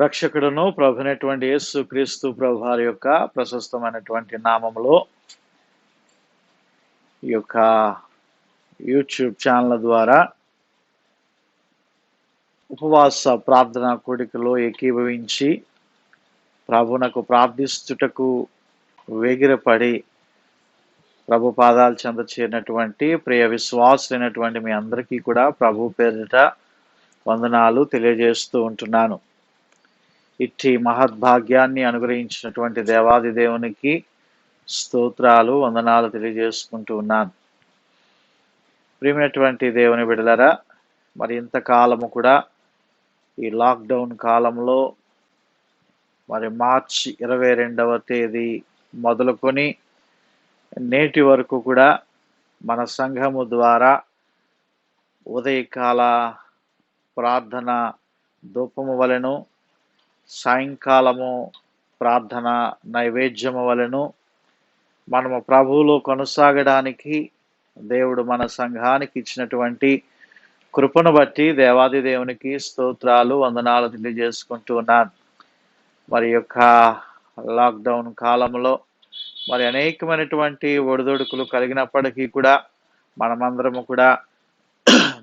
రక్షకుడును ప్రభునైనటువంటి యేసు క్రీస్తు ప్రభు వారి యొక్క ప్రశస్తమైనటువంటి నామములో ఈ యొక్క యూట్యూబ్ ఛానల్ ద్వారా ఉపవాస ప్రార్థన కూడికలో ఏకీభవించి ప్రభునకు ప్రార్థిస్తుటకు వేగిరపడి ప్రభు పాదాలు చెంత చేరినటువంటి ప్రియ విశ్వాసులైనటువంటి మీ అందరికీ కూడా ప్రభు పేరిట వందనాలు తెలియజేస్తూ ఉంటున్నాను. ఇట్టి మహద్భాగ్యాన్ని అనుగ్రహించినటువంటి దేవాది దేవునికి స్తోత్రాలు వందనాలు తెలియజేసుకుంటూ ఉన్నాను. ప్రియమైనటువంటి దేవుని బిడ్డలారా, మరి ఇంతకాలము కూడా ఈ లాక్డౌన్ కాలంలో మరి మార్చి 22వ తేదీ మొదలుకొని నేటి వరకు కూడా మన సంఘము ద్వారా ఉదయకాల ప్రార్థన ధూపము వలెను, సాయంకాలము ప్రార్థన నైవేద్యము వలెను మనము ప్రభువులో కొనసాగడానికి దేవుడు మన సంఘానికి ఇచ్చినటువంటి కృపను బట్టి దేవాది దేవునికి స్తోత్రాలు వందనాలు తెలియజేసుకుంటూ ఉన్నాను. మరి యొక్క లాక్డౌన్ కాలంలో మరి అనేకమైనటువంటి ఒడిదొడుకులు కలిగినప్పటికీ కూడా మనమందరము కూడా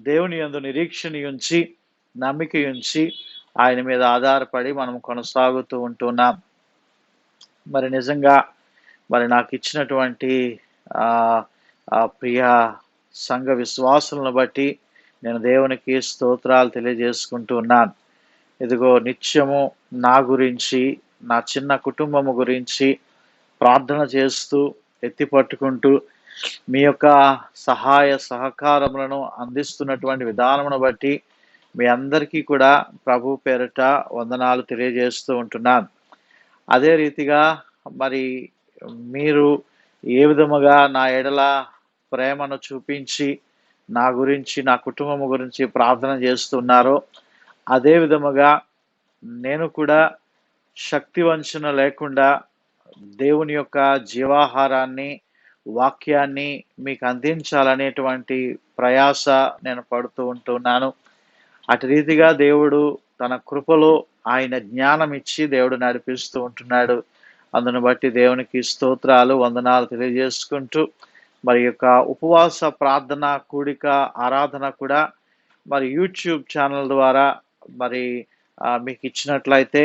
దేవుని యందు నిరీక్షణ ఉంచి నమ్మిక ఉంచి ఆయన మీద ఆధారపడి మనం కొనసాగుతూ ఉంటున్నాం. మరి నిజంగా మరి నాకు ఇచ్చినటువంటి ప్రియ సంఘ విశ్వాసులను బట్టి నేను దేవునికి స్తోత్రాలు తెలియజేసుకుంటూ ఉన్నాను. ఇదిగో నిత్యము నా గురించి, నా చిన్న కుటుంబము గురించి ప్రార్థన చేస్తూ ఎత్తి పట్టుకుంటూ మీ యొక్క సహాయ సహకారములను అందిస్తున్నటువంటి విధానమును బట్టి మీ అందరికీ కూడా ప్రభు పేరిట వందనాలు తెలియజేస్తూ ఉంటున్నాను. అదే రీతిగా మరి మీరు ఏ విధముగా నా ఎడల ప్రేమను చూపించి నా గురించి, నా కుటుంబం గురించి ప్రార్థన చేస్తున్నారో అదే విధముగా నేను కూడా శక్తి వంచన లేకుండా దేవుని యొక్క జీవాహారాన్ని, వాక్యాన్ని మీకు అందించాలనేటువంటి ప్రయాస నేను పడుతూ ఉంటున్నాను. అటు రీతిగా దేవుడు తన కృపలో ఆయన జ్ఞానం ఇచ్చి దేవుడు నడిపిస్తూ ఉంటున్నాడు. అందును బట్టి దేవునికి స్తోత్రాలు వందనాలు తెలియజేసుకుంటూ మరి యొక్క ఉపవాస ప్రార్థన కూడిక ఆరాధన కూడా మరి యూట్యూబ్ ఛానల్ ద్వారా మరి మీకు ఇచ్చినట్లయితే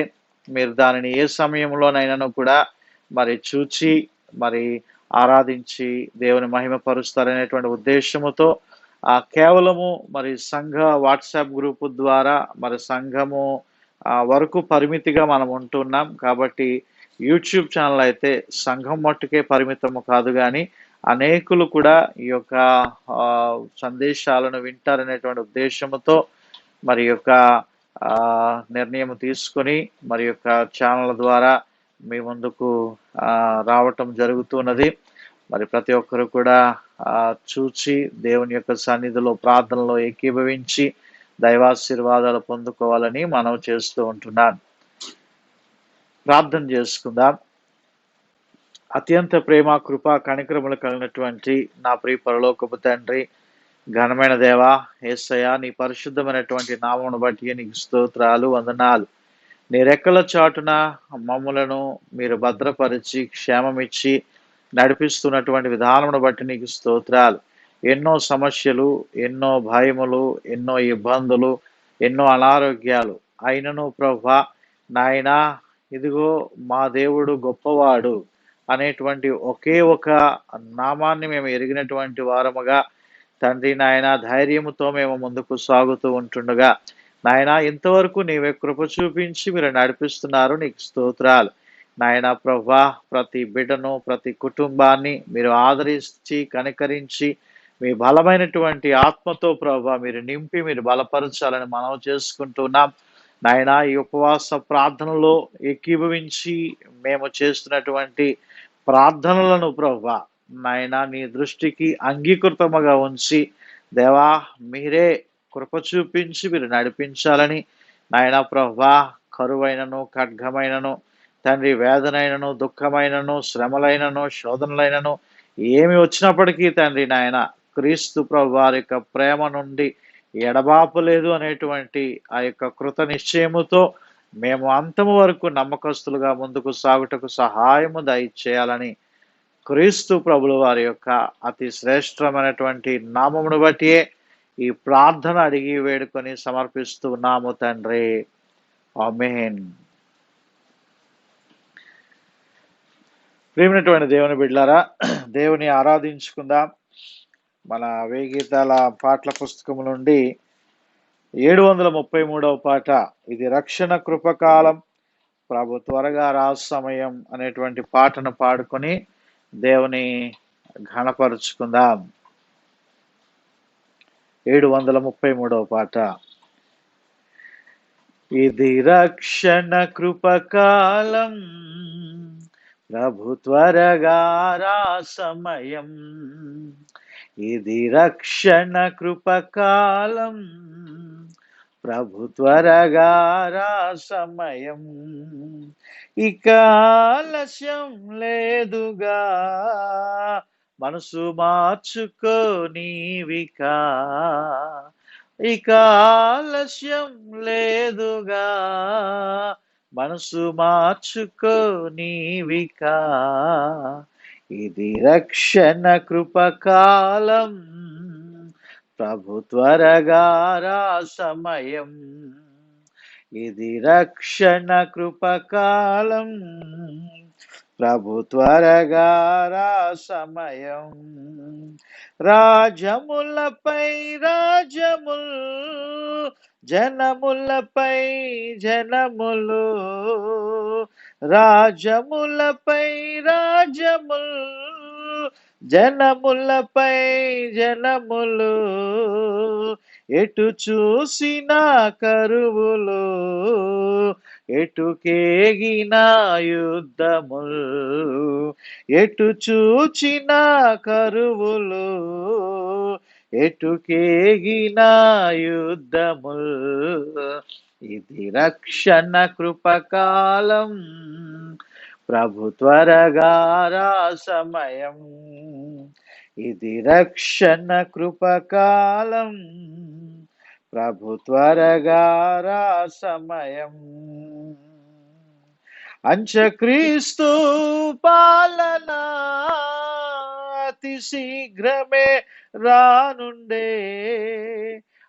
మీరు దానిని ఏ సమయంలోనైనాను కూడా మరి చూచి మరి ఆరాధించి దేవుని మహిమపరుస్తారనేటువంటి ఉద్దేశముతో కేవలము మరి సంఘ వాట్సాప్ గ్రూపు ద్వారా మరి సంఘము వరకు పరిమితిగా మనం ఉంటున్నాం. కాబట్టి యూట్యూబ్ ఛానల్ అయితే సంఘం మట్టుకే పరిమితము కాదు, కానీ అనేకులు కూడా ఈ యొక్క సందేశాలను వింటారనేటువంటి ఉద్దేశంతో మరి యొక్క నిర్ణయం తీసుకొని మరి యొక్క ఛానల్ ద్వారా మీ ముందుకు రావటం జరుగుతున్నది. మరి ప్రతి ఒక్కరు కూడా చూచి దేవుని యొక్క సన్నిధిలో ప్రార్థనలో ఏకీభవించి దైవాశీర్వాదాలు పొందుకోవాలని మనం చేస్తూ ఉంటున్నాను. ప్రార్థన చేసుకుందాం. అత్యంత ప్రేమ కృప కనికరములు కలిగినటువంటి నా ప్రియ పరలోకపు తండ్రి, ఘనమైన దేవా యేసయ్య, నీ పరిశుద్ధమైనటువంటి నామమును బట్టి నీకు స్తోత్రాలు వందనాలు. నీ రెక్కల చాటున మమ్ములను మీరు భద్రపరిచి క్షేమమిచ్చి నడిపిస్తున్నటువంటి విధానమును బట్టి నీకు స్తోత్రాలు. ఎన్నో సమస్యలు, ఎన్నో భయములు, ఎన్నో ఇబ్బందులు, ఎన్నో అనారోగ్యాలు అయినను ప్రభువా నాయనా, ఇదిగో మా దేవుడు గొప్పవాడు అనేటువంటి ఒకే ఒక నామాన్ని మేము ఎరిగినటువంటి వారముగా తండ్రి నాయన ధైర్యముతో మేము ముందుకు సాగుతూ ఉంటుండగా నాయన ఇంతవరకు నీవే కృప చూపించి మీరు నడిపిస్తున్నారు, నీకు స్తోత్రాలు నాయన. ప్రభువా ప్రతి బిడ్డను, ప్రతి కుటుంబాన్ని మీరు ఆదరించి కనికరించి మీ బలమైనటువంటి ఆత్మతో ప్రభువా మీరు నింపి మీరు బలపరచాలని మనం చేసుకుంటున్నాం నాయన. ఈ ఉపవాస ప్రార్థనలో ఏకీభవించి మేము చేస్తున్నటువంటి ప్రార్థనలను ప్రభువా నాయన నీ దృష్టికి అంగీకృతముగా ఉంచి దేవా మీరే కృప చూపించి మీరు నడిపించాలని నాయన. ప్రభువా కరువైనను, ఖడ్గమైనను తండ్రి, వేదనైనను, దుఃఖమైనను, శ్రమలైనను, శోధనలైనను ఏమి వచ్చినప్పటికీ తండ్రి నాయన క్రీస్తు ప్రభు వారి యొక్క ప్రేమ నుండి ఎడబాపు లేదు అనేటువంటి ఆ యొక్క కృత నిశ్చయముతో మేము అంతము వరకు నమ్మకస్తులుగా ముందుకు సాగుటకు సహాయము దయచేయాలని క్రీస్తు ప్రభుల వారి యొక్క అతి శ్రేష్టమైనటువంటి నామమును బట్టి ఈ ప్రార్థన అడిగి వేడుకొని సమర్పిస్తూ ఉన్నాము తండ్రి. ఆమేన్. ప్రియమైనటువంటి దేవుని బిడ్డలారా, దేవుని ఆరాధించుకుందాం. మన వేగీతాల పాటల పుస్తకం నుండి 733వ పాట, ఇది రక్షణ కృపకాలం ప్రభు త్వరగా రా సమయం అనేటువంటి పాటను పాడుకొని దేవుని ఘనపరుచుకుందాం. 733వ పాట. ఇది రక్షణ కృపకాలం ప్రభు త్వరగా రా సమయం. ఇది రక్షణ కృపకాలం ప్రభు త్వరగా రా సమయం. ఇక ఆలస్యం లేదుగా మనసు మార్చుకో నీవికా. ఇక ఆలస్యం లేదుగా మనసు మార్చుకో నీవికా. ఇది రక్షణ కృపకాలం ప్రభు త్వరగా రా సమయం. ఇది రక్షణ కృపకాలం ప్రభు త్వరగా రా సమయం. రాజములపై రాజముల్ జనములపై జనములు. రాజములపై రాజముల్ జనములపై జనములు. ఎటు చూసిన కరువులు ఎటు కేగిన యుద్ధముల్. ఎటు చూచిన కరువులు ఎటు కేగిన యుద్ధముల్. ఇది రక్షణ కృపకాలం ప్రభు త్వరగా రా సమయం. ఇది రక్షణ కృపకాలం ప్రభు త్వరగా రా సమయం. అంత్యక్రీస్తు పాలన అతి శీఘ్రమే రానుండే.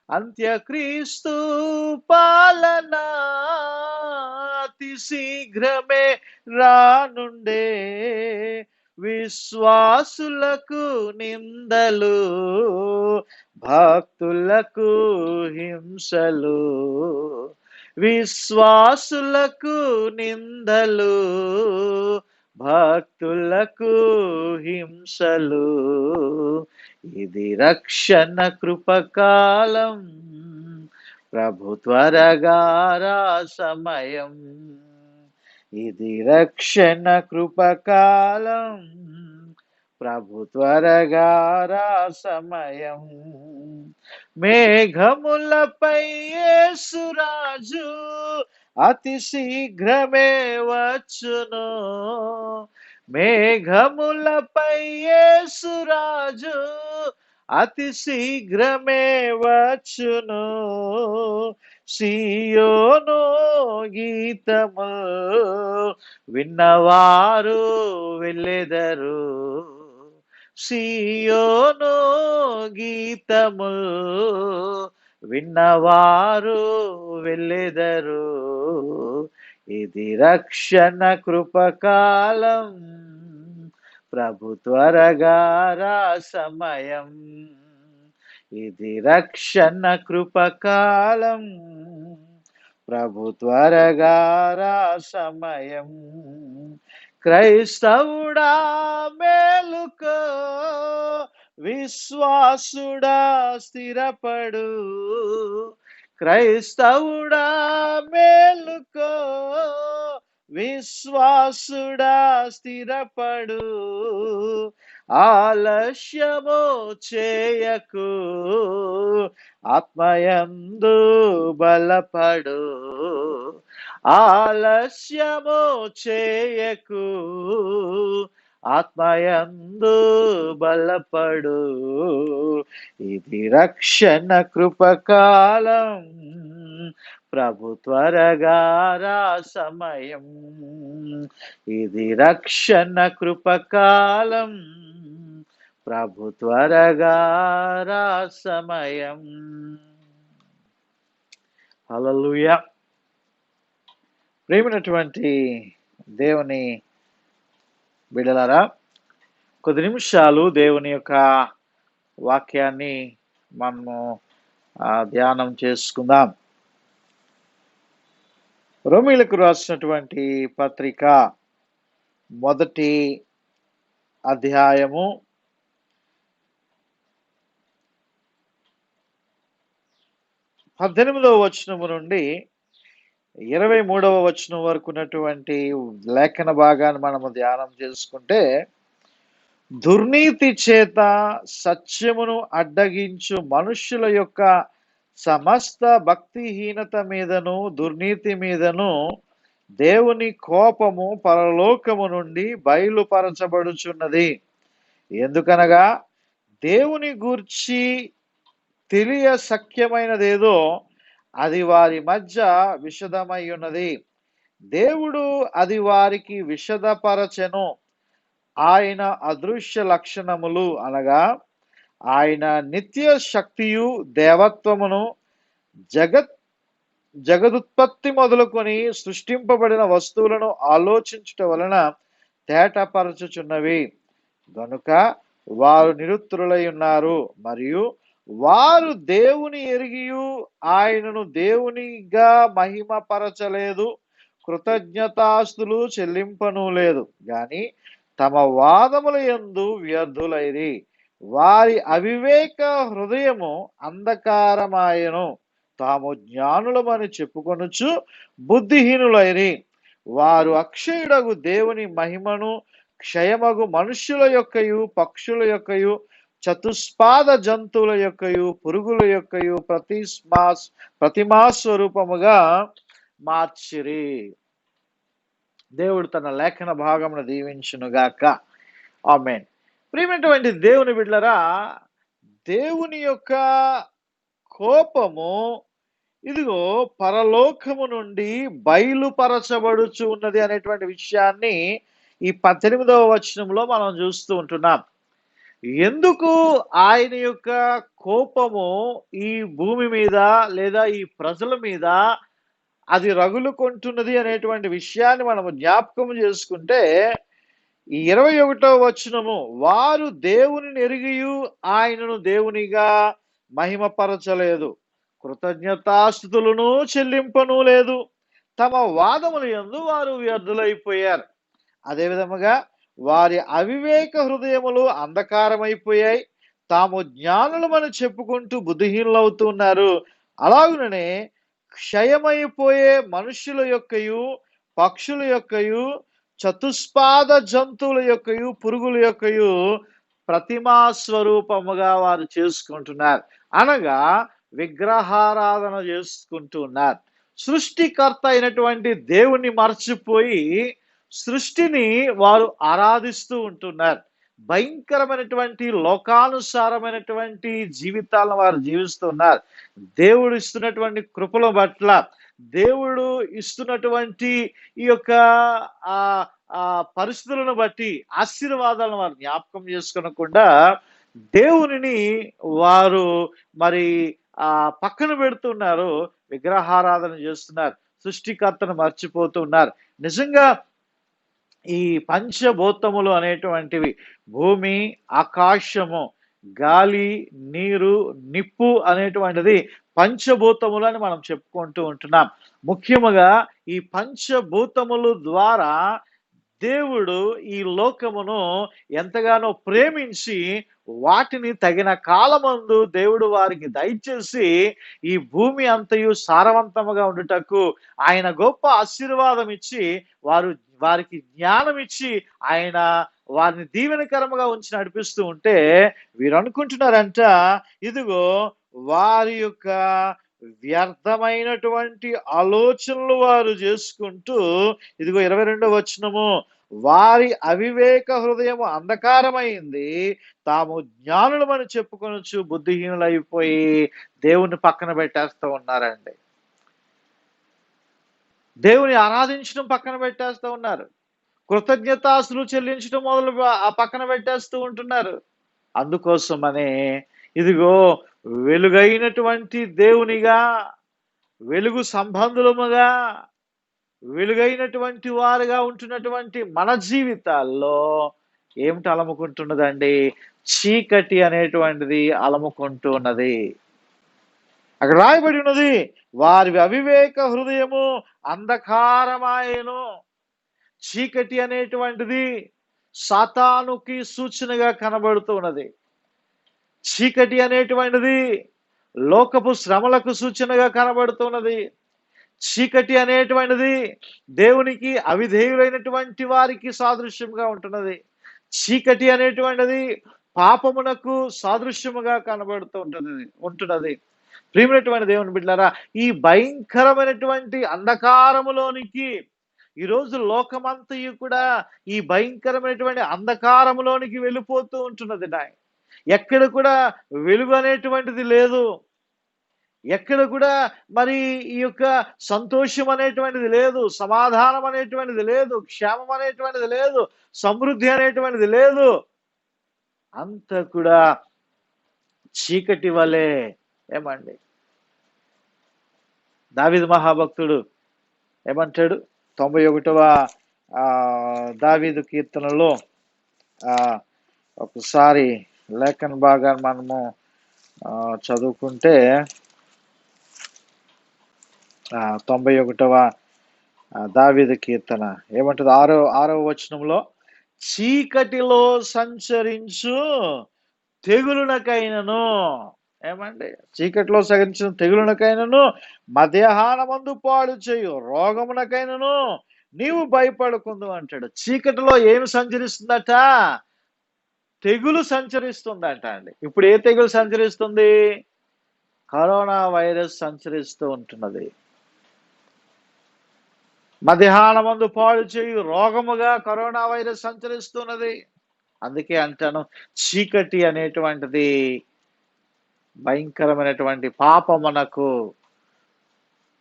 అంత్యక్రీస్తు పాలన అతి శీఘ్రమే రానుండే. విశ్వాసులకు నిందలు భక్తులకు హింసలు. విశ్వాసులకు నిందలు భక్తులకు హింసలు. ఇది రక్షణ కృపకాలం ప్రభు త్వరగా రా సమయం. ఇది రక్షణ కృపకాలం ప్రభు త్వరగా రా సమయం. మేఘములపై యేసురాజు అతి శీఘ్రమే వచ్చును. మేఘములపై యేసురాజు అతి శీఘ్రమే వచ్చును. సియోను గీతము విన్నవారు వెళ్ళెదరు. సియోను గీతము విన్నవారు వెళ్ళెదరు. ఇది రక్షణ కృపకాలం ప్రభు త్వరగా రా సమయం. ఇది రక్షణ కృపకాలం ప్రభు త్వరగా రా సమయం. క్రైస్తవుడా మేలుకో, విశ్వాసుడా స్థిరపడు. క్రైస్తవుడా మేలుకో, విశ్వాసుడా స్థిరపడు. ఆలస్యము చేయకు, ఆత్మయందు బలపడు. ఆలస్యము చేయకు, ఆత్మయందు బలపడు. ఇది రక్షణ కృపకాలం ప్రభు త్వరగా రా సమయం, ఇది రక్షణ కృపకాలం, ప్రభు త్వరగా రా సమయం. హల్లెలూయా. ప్రేమైనటువంటి దేవుని బిడ్డలారా, కొద్ది నిమిషాలు దేవుని యొక్క వాక్యాన్ని మనము ధ్యానం చేసుకుందాం. రోమీయులకు రాసినటువంటి పత్రిక 1వ అధ్యాయము 18వ వచనము నుండి 23వ వచనం వరకు ఉన్నటువంటి లేఖన భాగాన్ని మనము ధ్యానం చేసుకుంటే, దుర్నీతి చేత సత్యమును అడ్డగించు మనుష్యుల యొక్క సమస్త భక్తిహీనత మీదను దుర్నీతి మీదను దేవుని కోపము పరలోకము నుండి బయలుపరచబడుచున్నది. ఎందుకనగా దేవుని గూర్చి తెలియ శక్యమైనదేదో అది వారి మధ్య విషదమై ఉన్నది. దేవుడు అది వారికి విషదపరచెను. ఆయన అదృశ్య లక్షణములు అనగా ఆయన నిత్య శక్తియు దేవత్వమును జగదుత్పత్తి మొదలుకొని సృష్టింపబడిన వస్తువులను ఆలోచించుట వలన తేటపరచుచున్నవి. గనుక వారు నిరుత్తరులై ఉన్నారు, మరియు వారు దేవుని ఎరిగియు ఆయనను దేవునిగా మహిమపరచలేదు, కృతజ్ఞతాస్తులు చెల్లింపను లేదు, గాని తమ వాదముల యందు వ్యర్థులైరి. వారి అవివేక హృదయము అంధకారమాయెను, తాము జ్ఞానులమని చెప్పుకొనుచు బుద్ధిహీనులైరి. వారు అక్షయుడగు దేవుని మహిమను క్షయమగు మనుష్యుల యొక్కయు పక్షుల యొక్కయు చతుష్పాద జంతువుల యొక్కయు పురుగుల యొక్కయు ప్రతిమా స్వరూపముగా మార్చిరి. దేవుడు తన లేఖన భాగమును దీవించునుగాక. ఆమేన్. ప్రియమైనటువంటి దేవుని బిడ్డలారా, దేవుని యొక్క కోపము ఇదిగో పరలోకము నుండి బయలుపరచబడుచు ఉన్నది అనేటువంటి విషయాన్ని ఈ 18వ వచనంలో మనం చూస్తూ ఉంటున్నాం. ఎందుకు ఆయన యొక్క కోపము ఈ భూమి మీద లేదా ఈ ప్రజల మీద అది రగులుకొంటున్నది అనేటువంటి విషయాన్ని మనము జ్ఞాపకం చేసుకుంటే, ఈ 21వ వచనము, వారు దేవుని ఎరిగియు ఆయనను దేవునిగా మహిమపరచలేదు, కృతజ్ఞతాస్తుతులను చెల్లింపను లేదు, తమ వాదముల యందు వారు వ్యర్థులైపోయారు. అదే విధముగా వారి అవివేక హృదయములు అంధకారమైపోయాయి, తాము జ్ఞానులమని చెప్పుకుంటూ బుద్ధిహీనులవుతున్నారు. అలాగుననే క్షయమైపోయే మనుష్యుల యొక్కయు పక్షుల యొక్కయు చతుష్పాద జంతువుల యొక్కయు పురుగుల యొక్కయు ప్రతిమా స్వరూపముగా వారు చేసుకుంటున్నారు. అనగా విగ్రహారాధన చేసుకుంటున్నారు. సృష్టికర్త అయినటువంటి దేవుణ్ణి మర్చిపోయి సృష్టిని వారు ఆరాధిస్తూ ఉంటున్నారు. భయంకరమైనటువంటి లోకానుసారమైనటువంటి జీవితాలను వారు జీవిస్తున్నారు. దేవుడు ఇస్తున్నటువంటి కృపల పట్ల, దేవుడు ఇస్తున్నటువంటి ఈ యొక్క పరిస్థితులను బట్టి ఆశీర్వాదాలను వారు జ్ఞాపకం చేసుకోనకుండా దేవునిని వారు మరి పక్కన పెడుతున్నారు, విగ్రహారాధన చేస్తున్నారు, సృష్టికర్తను మర్చిపోతున్నారు. నిజంగా ఈ పంచభూతములు అనేటువంటివి భూమి, ఆకాశము, గాలి, నీరు, నిప్పు అనేటువంటిది పంచభూతములు అని మనం చెప్పుకుంటూ ఉంటున్నాం. ముఖ్యముగా ఈ పంచభూతములు ద్వారా దేవుడు ఈ లోకమును ఎంతగానో ప్రేమించి వాటిని తగిన కాలమందు దేవుడు వారికి దయచేసి ఈ భూమి అంతయు సారవంతముగా ఉండుటకు ఆయన గొప్ప ఆశీర్వాదం ఇచ్చి వారికి జ్ఞానం ఇచ్చి ఆయన వారిని దీవెనకరముగా ఉంచి నడిపిస్తూ ఉంటే వీరు అనుకుంటున్నారంట, ఇదిగో వారి యొక్క వ్యర్థమైనటువంటి ఆలోచనలు వారు చేసుకుంటూ, ఇదిగో 22వ వచనము, వారి అవివేక హృదయము అంధకారమైంది, తాము జ్ఞానులమని చెప్పుకొనొచ్చు బుద్ధిహీనులైపోయి దేవుణ్ణి పక్కన పెట్టేస్తూ ఉన్నారండి. దేవుని ఆరాధించడం పక్కన పెట్టేస్తూ ఉన్నారు. కృతజ్ఞతాస్తులు చెల్లించడం ఆ పక్కన పెట్టేస్తూ ఉంటున్నారు. అందుకోసమనే ఇదిగో వెలుగైనటువంటి దేవునిగా, వెలుగు సంబంధులముగా, వెలుగైనటువంటి వారుగా ఉంటున్నటువంటి మన జీవితాల్లో ఏమిటి అలముకుంటున్నదండి? చీకటి అనేటువంటిది అలముకుంటూ ఉన్నది. అక్కడ రాయబడి ఉన్నది, వారి అవివేక హృదయము అంధకారమాయెను. చీకటి అనేటువంటిది సాతానుకి సూచనగా కనబడుతూ ఉన్నది. చీకటి అనేటువంటిది లోకపు శ్రమలకు సూచనగా కనబడుతున్నది. చీకటి అనేటువంటిది దేవునికి అవిధేయులైనటువంటి వారికి సాదృశ్యంగా ఉంటున్నది. చీకటి అనేటువంటిది పాపమునకు సాదృశ్యముగా కనబడుతూ ఉంటున్నది. ప్రియమైనటువంటి దేవుని బిడ్డలారా, ఈ భయంకరమైనటువంటి అంధకారములోనికి ఈరోజు లోకమంతయు కూడా ఈ భయంకరమైనటువంటి అంధకారములోనికి వెళ్ళిపోతూ ఉంటున్నది. ఎక్కడ కూడా వెలుగు అనేటువంటిది లేదు. ఎక్కడ కూడా మరి ఈ యొక్క సంతోషం అనేటువంటిది లేదు, సమాధానం అనేటువంటిది లేదు, క్షేమం అనేటువంటిది లేదు, సమృద్ధి అనేటువంటిది లేదు. అంత కూడా చీకటి వలె. ఏమండి, దావీదు మహాభక్తుడు ఏమంటాడు? 91వ దావీదు కీర్తనలో ఒకసారి లేఖన భాగాన్ని మనము చదువుకుంటే 91వ దావీదు కీర్తన ఏమంటుంది? 6వ వచనంలో, చీకటిలో సంచరించు తెగులునకైనను, ఏమండి, చీకటిలో సంచరించిన తెగులునకైనను, మధ్యాహ్నమందు పాడు చేయు రోగమునకైనను నీవు భయపడకుందు అంటాడు. చీకటిలో ఏమి సంచరిస్తుందట? తెగులు సంచరిస్తుందంట అండి. ఇప్పుడు ఏ తెగులు సంచరిస్తుంది? కరోనా వైరస్ సంచరిస్తూ ఉంటున్నది. మధ్యాహ్నమందు పాడు చేయు రోగముగా కరోనా వైరస్ సంచరిస్తున్నది. అందుకే అంటాను, చీకటి అనేటువంటిది భయంకరమైనటువంటి పాపమునకు,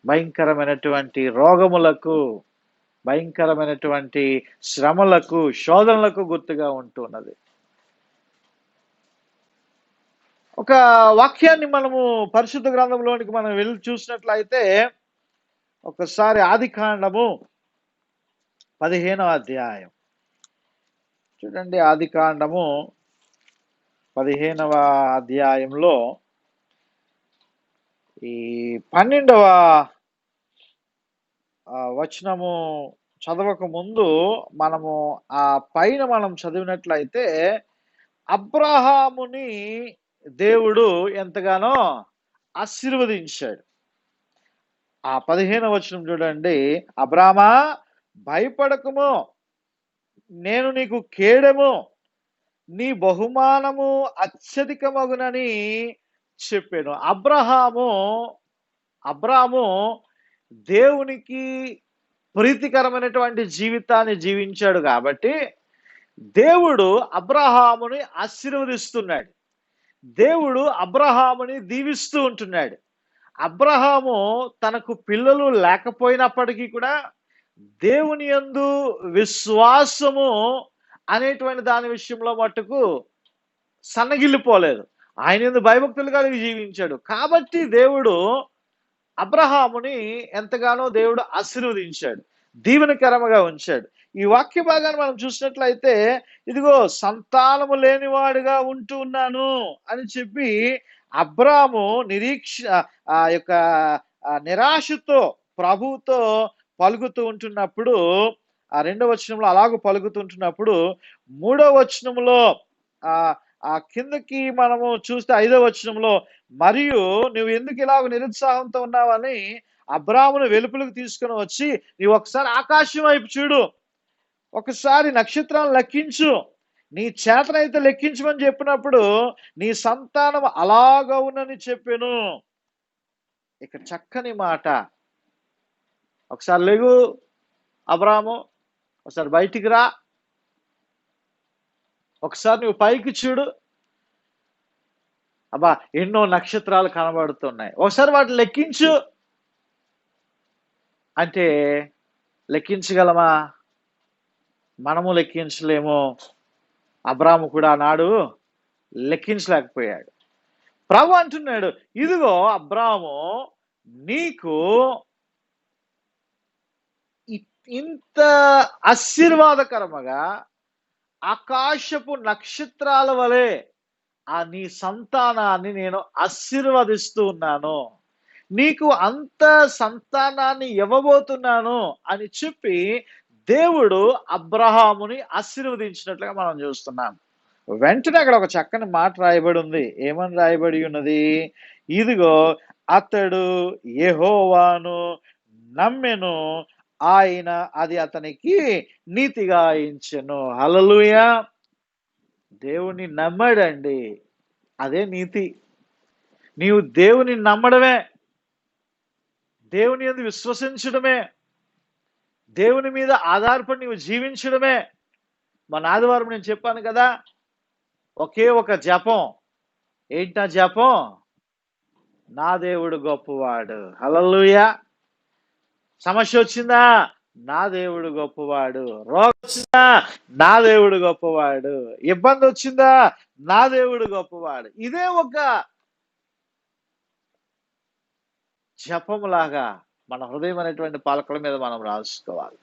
భయంకరమైనటువంటి రోగములకు, భయంకరమైనటువంటి శ్రమలకు, శోధనలకు గుర్తుగా ఉంటున్నది. ఒక వాక్యాన్ని మనము పరిశుద్ధ గ్రంథంలోనికి మనం వెళ్ళి చూసినట్లయితే, ఒకసారి ఆదికాండము 15వ అధ్యాయం చూడండి. ఆదికాండము 15వ అధ్యాయంలో ఈ 12వ వచనము చదవక ముందు మనము ఆ పైన మనం చదివినట్లయితే, అబ్రహాముని దేవుడు ఎంతగానో ఆశీర్వదించాడు. ఆ 15వ వచనం చూడండి. అబ్రామా, భయపడకము, నేను నీకు కేడము, నీ బహుమానము అత్యధికమగునని చెప్పాను. అబ్రాము దేవునికి ప్రీతికరమైనటువంటి జీవితాన్ని జీవించాడు కాబట్టి దేవుడు అబ్రహాముని ఆశీర్వదిస్తున్నాడు. దేవుడు అబ్రహాముని దీవిస్తూ ఉంటున్నాడు. అబ్రహాము తనకు పిల్లలు లేకపోయినప్పటికీ కూడా దేవుని యందు విశ్వాసము అనేటువంటి దాని విషయంలో మట్టుకు సన్నగిల్లిపోలేదు. ఆయన యందు భయభక్తులు కలిగి జీవించాడు. కాబట్టి దేవుడు అబ్రహాముని ఎంతగానో దేవుడు ఆశీర్వదించాడు, దీవెనకరముగా ఉంచాడు. ఈ వాక్య భాగాన్ని మనం చూసినట్లయితే, ఇదిగో సంతానము లేనివాడుగా ఉంటూ ఉన్నాను అని చెప్పి అబ్రాము నిరాశతో ప్రభువుతో పలుకుతూ ఉంటున్నప్పుడు, ఆ 2వ వచనంలో అలాగూ పలుకుతుంటున్నప్పుడు, 3వ వచనంలో ఆ కిందకి మనము చూస్తే 5వ వచనంలో, మరియు నువ్వు ఎందుకు ఇలాగ నిరుత్సాహంతో ఉన్నావని అబ్రామును వెలుపలకు తీసుకుని వచ్చి, నీవు ఒకసారి ఆకాశం వైపు చూడు, ఒకసారి నక్షత్రాలను లెక్కించు, నీ చేతనైతే లెక్కించమని చెప్పినప్పుడు నీ సంతానం అలాగవునని చెప్పాను. ఇక్కడ చక్కని మాట. ఒకసారి లేగు అబ్రాము, ఒకసారి బయటికి రా, ఒకసారి నువ్వు పైకి చూడు. అబ్బా, ఎన్నో నక్షత్రాలు కనబడుతున్నాయి, ఒకసారి వాటిని లెక్కించు. అంటే లెక్కించగలమా? మనము లెక్కించలేము. అబ్రాము కూడా ఆనాడు లెక్కించలేకపోయాడు. ప్రభు అంటున్నాడు, ఇదిగో అబ్రాము, నీకు ఇంత ఆశీర్వాదకరముగా ఆకాశపు నక్షత్రాల వలె నీ సంతానాన్ని నేను ఆశీర్వదిస్తూ ఉన్నాను, నీకు అంత సంతానాన్ని ఇవ్వబోతున్నాను అని చెప్పి దేవుడు అబ్రహాముని ఆశీర్వదించినట్లుగా మనం చూస్తున్నాం. వెంటనే అక్కడ ఒక చక్కని మాట రాయబడి ఉంది. ఏమని రాయబడి ఉన్నది? ఇదిగో అతడు యెహోవాను నమ్మెను, ఆయన అది అతనికి నీతిగా ఎంచెను. హల్లెలూయా! దేవుని నమ్మాడండి, అదే నీతి. నీవు దేవుని నమ్మడమే, దేవుని యందు విశ్వసించడమే, దేవుని మీద ఆధారపడి నీవు జీవించడమే. మన ఆదివారం నేను చెప్పాను కదా, ఒకే ఒక జపం. ఏంటా జపం? నా దేవుడు గొప్పవాడు. హల్లెలూయా! సమస్య వచ్చిందా? నా దేవుడు గొప్పవాడు. రోగం వచ్చిందా? నా దేవుడు గొప్పవాడు. ఇబ్బంది వచ్చిందా? నా దేవుడు గొప్పవాడు. ఇదే ఒక జపములాగా మన హృదయం అనేటువంటి పలకల మీద మనం రాసుకోవాలి.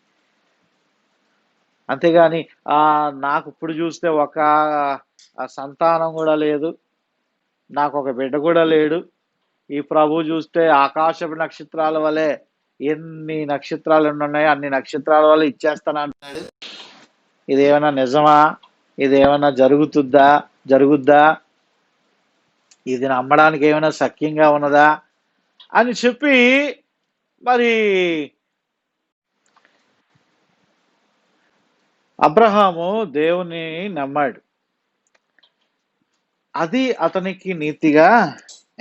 అంతేగాని నాకు ఇప్పుడు చూస్తే ఒక సంతానం కూడా లేదు, నాకు ఒక బిడ్డ కూడా లేడు, ఈ ప్రభు చూస్తే ఆకాశపు నక్షత్రాల వలె ఎన్ని నక్షత్రాలు ఉన్నాయో అన్ని నక్షత్రాల వల్ల ఇచ్చేస్తానంటాడు. ఇదేమైనా నిజమా? ఇదేమైనా జరుగుద్దా? ఇది నమ్మడానికి ఏమైనా సఖ్యంగా ఉన్నదా అని చెప్పి మరి అబ్రహాము దేవుని నమ్మాడు. అది అతనికి నీతిగా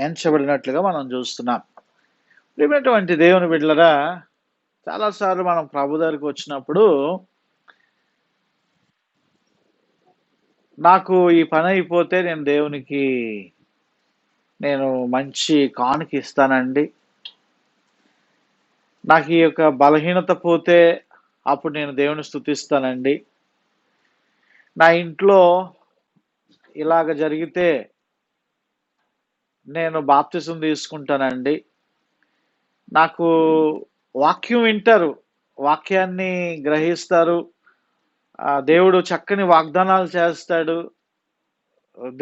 ఎంచబడినట్లుగా మనం చూస్తున్నాం. ప్రియమైనటువంటి దేవుని బిడ్డలారా, చాలాసార్లు మనం ప్రభు దగ్గరికి వచ్చినప్పుడు నాకు ఈ పని అయిపోతే నేను దేవునికి మంచి కానుక ఇస్తానండి, నాకు ఈ యొక్క బలహీనత పోతే అప్పుడు నేను దేవుని స్తుతిస్తానండి, నా ఇంట్లో ఇలాగ జరిగితే నేను బాప్తిసం తీసుకుంటానండి, నాకు వాక్యం వింటారు, వాక్యాన్ని గ్రహిస్తారు, దేవుడు చక్కని వాగ్దానాలు చేస్తాడు,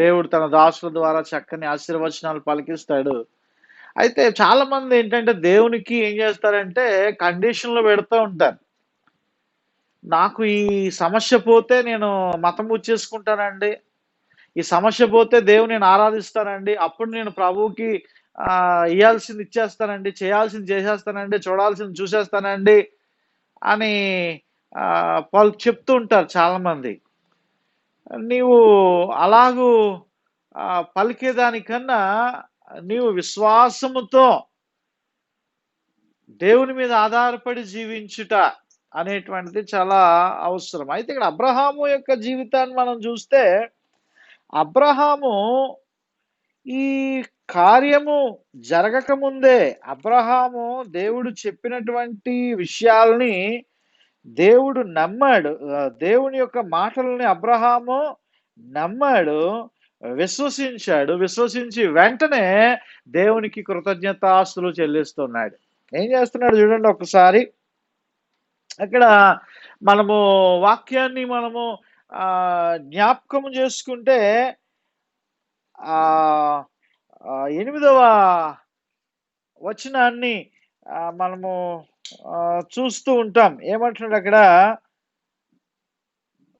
దేవుడు తన దాసుల ద్వారా చక్కని ఆశీర్వచనాలు పలికిస్తాడు. అయితే చాలా మంది ఏంటంటే దేవునికి ఏం చేస్తారంటే కండిషన్లు పెడుతూ ఉంటారు. నాకు ఈ సమస్య పోతే నేను మతం పుచ్చేసుకుంటానండి, ఈ సమస్య పోతే దేవుని నేను ఆరాధిస్తానండి, అప్పుడు నేను ప్రభువుకి ఇయ్యాల్సింది ఇచ్చేస్తానండి, చేయాల్సింది చేసేస్తానండి, చూడాల్సింది చూసేస్తానండి అని వాళ్ళు చెప్తూ ఉంటారు చాలా మంది. నీవు అలాగూ పలికేదానికన్నా నీవు విశ్వాసముతో దేవుని మీద ఆధారపడి జీవించుట అనేటువంటిది చాలా అవసరం. అయితే ఇక్కడ అబ్రహాము యొక్క జీవితాన్ని మనం చూస్తే, అబ్రహాము ఈ కార్యము జరగక ముందే అబ్రహాము దేవుడు చెప్పినటువంటి విషయాల్ని దేవుడు నమ్మాడు. దేవుని యొక్క మాటలని అబ్రహాము నమ్మాడు, విశ్వసించాడు. విశ్వసించి వెంటనే దేవునికి కృతజ్ఞతాస్తులు చెల్లిస్తున్నాడు. ఏం చేస్తున్నాడు చూడండి ఒకసారి. అక్కడ మనము వాక్యాన్ని మనము జ్ఞాపకం చేసుకుంటే 8వ వచనాన్ని మనము చూస్తూ ఉంటాం. ఏమంటున్నాడు అక్కడ?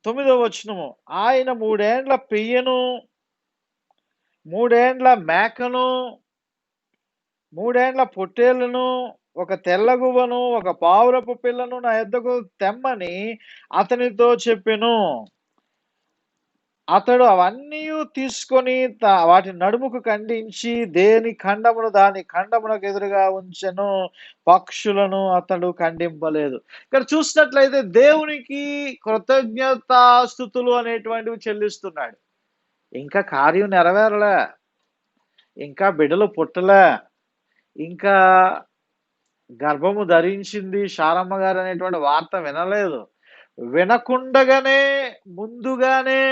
9వ వచనము, ఆయన 3 ఏండ్ల పెయ్యను, 3 ఏండ్ల మేకను, 3 ఏండ్ల పొట్టేళ్లను, ఒక తెల్లగువ్వను, ఒక పావురపు పిల్లను నా యొద్దకు తెమ్మని అతనితో చెప్పెను. అతడు అవన్నీ తీసుకొని వాటి నడుముకు ఖండించి దేని ఖండమును దాని ఖండమునకు ఎదురుగా ఉంచెను, పక్షులను అతడు ఖండింపలేదు. ఇక్కడ చూసినట్లయితే దేవునికి కృతజ్ఞతాస్తుతులు అనేటువంటివి చెల్లిస్తున్నాడు. ఇంకా కార్యం నెరవేరలే, ఇంకా బిడ్డలు పుట్టలే, ఇంకా గర్భము ధరించింది శారమ్మ గారు అనేటువంటి వార్త వినలేదు. వినకుండగానే ముందుగానే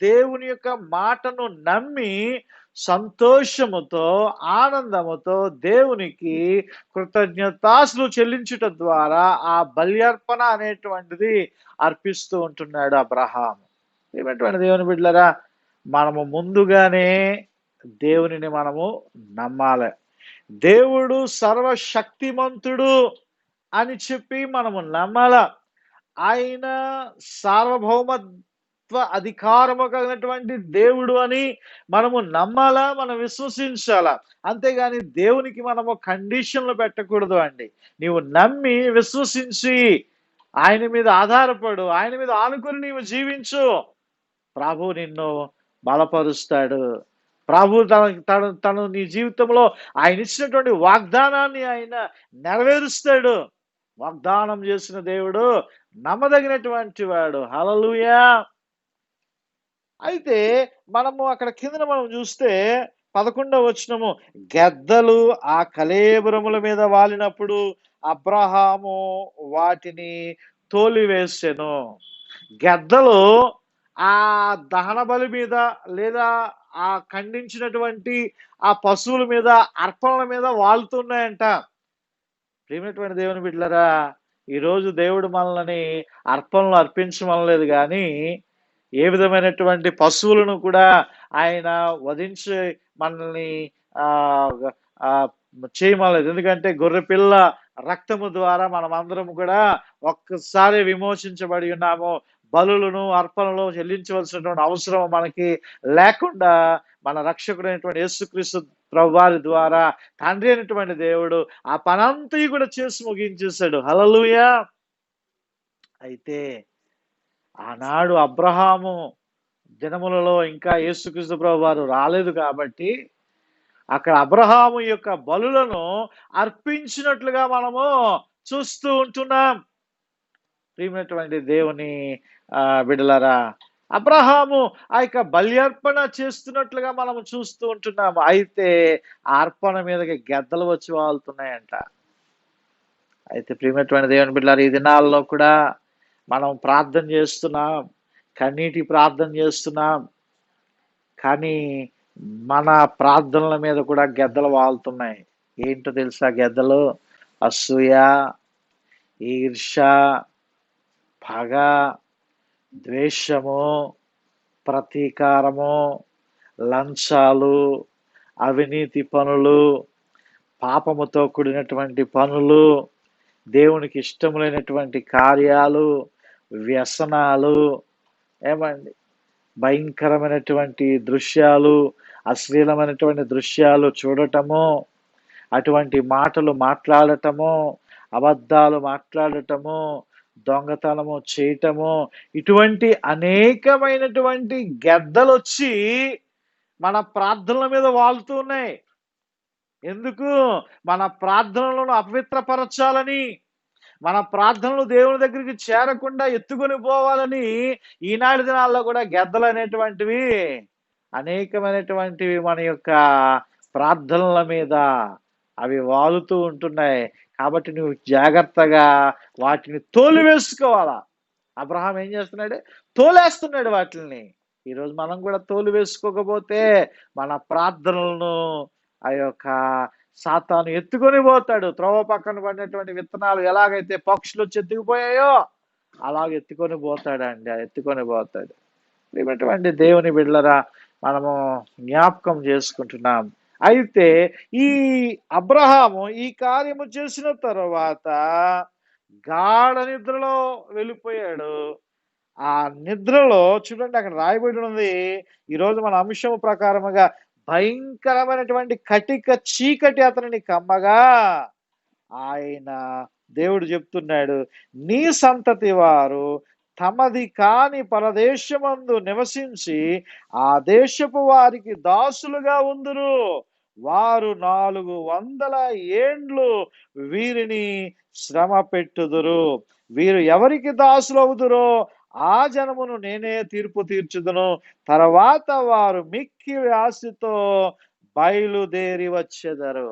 దేవుని యొక్క మాటను నమ్మి సంతోషముతో, ఆనందముతో దేవునికి కృతజ్ఞతాస్తులు చెల్లించుట ద్వారా ఆ బల్యర్పణ అనేటువంటిది అర్పిస్తూ ఉంటున్నాడు అబ్రహాము. ఏమైనటువంటి దేవుని బిడ్డలారా, మనము ముందుగానే దేవునిని మనము నమ్మాలి. దేవుడు సర్వశక్తిమంతుడు అని చెప్పి మనము నమ్మాల. ఆయన సార్వభౌమత్వ అధికారము కలిగినటువంటి దేవుడు అని మనము నమ్మాలా, మనం విశ్వసించాలా. అంతేగాని దేవునికి మనము కండిషన్లు పెట్టకూడదు అండి. నీవు నమ్మి విశ్వసించి ఆయన మీద ఆధారపడు, ఆయన మీద ఆనుకుని నీవు జీవించు. ప్రభు నిన్ను బలపరుస్తాడు. ప్రభు తను నీ జీవితంలో ఆయన ఇచ్చినటువంటి వాగ్దానాన్ని ఆయన నెరవేరుస్తాడు. వాగ్దానం చేసిన దేవుడు నమ్మదగినటువంటి వాడు. హల్లెలూయా. అయితే మనము అక్కడ కింద మనం చూస్తే 11వ వచనము, గెద్దలు ఆ కళేబరముల మీద వాలినప్పుడు అబ్రహాము వాటిని తోలివేసెను. గెద్దలు ఆ దహన బలి మీద లేదా ఆ ఖండించినటువంటి ఆ పశువుల మీద, అర్పణల మీద వాలుతున్నాయంట. ప్రియమైనటువంటి దేవుని బిడ్డలారా, ఈరోజు దేవుడు మనల్ని అర్పణలు అర్పించమనలేదు కానీ ఏ విధమైనటువంటి పశువులను కూడా ఆయన వధించి మనల్ని ఆ ఆ చేయమనలేదు. ఎందుకంటే గొర్రె పిల్ల రక్తము ద్వారా మనం అందరం కూడా ఒక్కసారి విమోచించబడి ఉన్నాము. బలులను, అర్పణలు చెల్లించవలసినటువంటి అవసరం మనకి లేకుండా మన రక్షకుడైనటువంటి యేసుక్రీస్తు ప్రభువారి ద్వారా తండ్రి అయినటువంటి దేవుడు ఆ పనంతా కూడా చేసి ముగించేశాడు. హల్లెలూయా. అయితే ఆనాడు అబ్రహాము దినములలో ఇంకా యేసుక్రీస్తు ప్రభు వారు రాలేదు కాబట్టి అక్కడ అబ్రహాము యొక్క బలులను అర్పించినట్లుగా మనము చూస్తూ ఉంటున్నాం. ప్రియమైనటువంటి దేవుని బిడ్డలారా, అబ్రహాము ఆ యొక్క బల్యర్పణ చేస్తున్నట్లుగా మనం చూస్తూ ఉంటున్నాము. అయితే ఆ అర్పణ మీదకి గెద్దలు వచ్చి వాళ్తున్నాయంట. అయితే ప్రియమైనటువంటి దేవుని బిడ్డలారా, ఈ దినాల్లో కూడా మనం ప్రార్థన చేస్తున్నాం, కన్నీటి ప్రార్థన చేస్తున్నాం. కానీ మన ప్రార్థనల మీద కూడా గెద్దలు వాళ్తున్నాయి. ఏంటో తెలుసా గెద్దలు? అసూయ, ఈర్ష, పగ, ద్వేషము, ప్రతీకారము, లంచాలు, అవినీతి పనులు, పాపముతో కూడినటువంటి పనులు, దేవునికి ఇష్టములైనటువంటి కార్యాలు, వ్యసనాలు, ఏమండి భయంకరమైనటువంటి దృశ్యాలు, అశ్లీలమైనటువంటి దృశ్యాలు చూడటము, అటువంటి మాటలు మాట్లాడటము, అబద్ధాలు మాట్లాడటము, దొంగతనము చేయటము, ఇటువంటి అనేకమైనటువంటి గెద్దలు వచ్చి మన ప్రార్థనల మీద వాలుతూ ఉన్నాయి. ఎందుకు? మన ప్రార్థనలను అపవిత్రపరచాలని, మన ప్రార్థనలు దేవుని దగ్గరికి చేరకుండా ఎత్తుకొని పోవాలని ఈనాటి దినాల్లో కూడా గెద్దలు అనేటువంటివి అనేకమైనటువంటివి మన యొక్క ప్రార్థనల మీద అవి వాలుతూ ఉంటున్నాయి. కాబట్టి నువ్వు జాగ్రత్తగా వాటిని తోలివేసుకోవాలా. అబ్రహాం ఏం చేస్తున్నాడు? తోలేస్తున్నాడు వాటిని. ఈరోజు మనం కూడా తోలు వేసుకోకపోతే మన ప్రార్థనలను ఆ యొక్క సాతాను ఎత్తుకొని పోతాడు. త్రోవ పక్కన పడినటువంటి విత్తనాలు ఎలాగైతే పక్షులు వచ్చి ఎత్తుకుపోయాయో అలాగ ఎత్తుకొని పోతాడండి. ఎత్తుకొని పోతాడు. ఇటువంటి దేవుని బిడ్డలరా, మనము జ్ఞాపకం చేసుకుంటున్నాం. అయితే ఈ అబ్రహాము ఈ కార్యము చేసిన తర్వాత గాఢ నిద్రలో వెళ్ళిపోయాడు. ఆ నిద్రలో చూడండి, అక్కడ రాయబడి ఉంది. ఈరోజు మన అంశం ప్రకారముగా భయంకరమైనటువంటి కటిక చీకటి అతనిని కమ్మగా ఆయన దేవుడు చెప్తున్నాడు, నీ సంతతి వారు తమది కాని పరదేశమందు నివసించి ఆ దేశపు వారికి దాసులుగా ఉందురు. వారు 400 ఏండ్లు వీరిని శ్రమ పెట్టుదురు. వీరు ఎవరికి దాసులవుదురో ఆ జనమును నేనే తీర్పు తీర్చుదును. తర్వాత వారు మిక్కిలి ఆశతో బయలుదేరి వచ్చెదరు.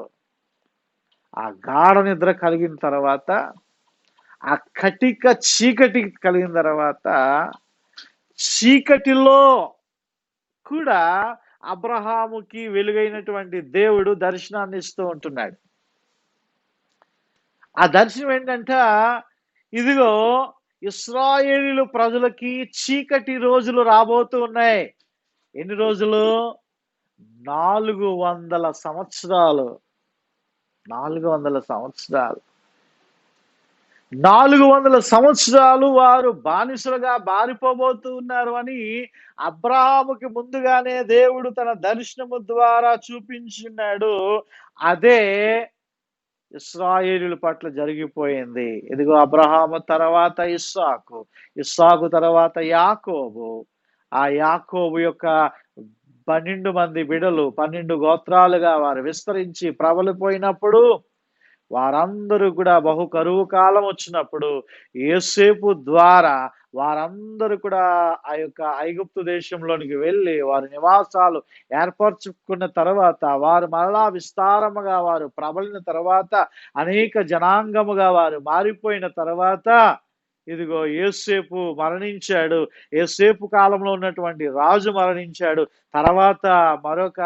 ఆ గాఢ నిద్ర కలిగిన తర్వాత, ఆ కటిక చీకటి కలిగిన తర్వాత, చీకటిలో కూడా అబ్రహాముకి వెలుగైనటువంటి దేవుడు దర్శనాన్ని ఇస్తూ ఉంటున్నాడు. ఆ దర్శనం ఏంటంటే, ఇదిగో ఇశ్రాయేలీయులు ప్రజలకి చీకటి రోజులు రాబోతూ ఉన్నాయి. ఎన్ని రోజులు? 400 సంవత్సరాలు. 400 సంవత్సరాలు. 400 సంవత్సరాలు వారు బానిసలుగా బారిపోబోతూ ఉన్నారు అని అబ్రాహాముకి ముందుగానే దేవుడు తన దర్శనము ద్వారా చూపించున్నాడు. అదే ఇశ్రాయేలీయుల పట్ల జరిగిపోయింది. ఇదిగో అబ్రహాము తర్వాత ఇస్సాకు, ఇస్సాకు తర్వాత యాకోబు, ఆ యాకోబు యొక్క 12 మంది బిడ్డలు 12 గోత్రాలుగా వారు విస్తరించి ప్రబలిపోయినప్పుడు, వారందరూ కూడా బహు కరువు కాలం వచ్చినప్పుడు యోసేపు ద్వారా వారందరూ కూడా ఆ యొక్క ఐగుప్తు దేశంలోనికి వెళ్ళి వారి నివాసాలు ఏర్పరచుకున్న తర్వాత, వారు మరలా విస్తారముగా వారు ప్రబలిన తర్వాత, అనేక జనాంగముగా వారు మారిపోయిన తర్వాత, ఇదిగో యోసేపు మరణించాడు. యోసేపు కాలంలో ఉన్నటువంటి రాజు మరణించాడు. తర్వాత మరొక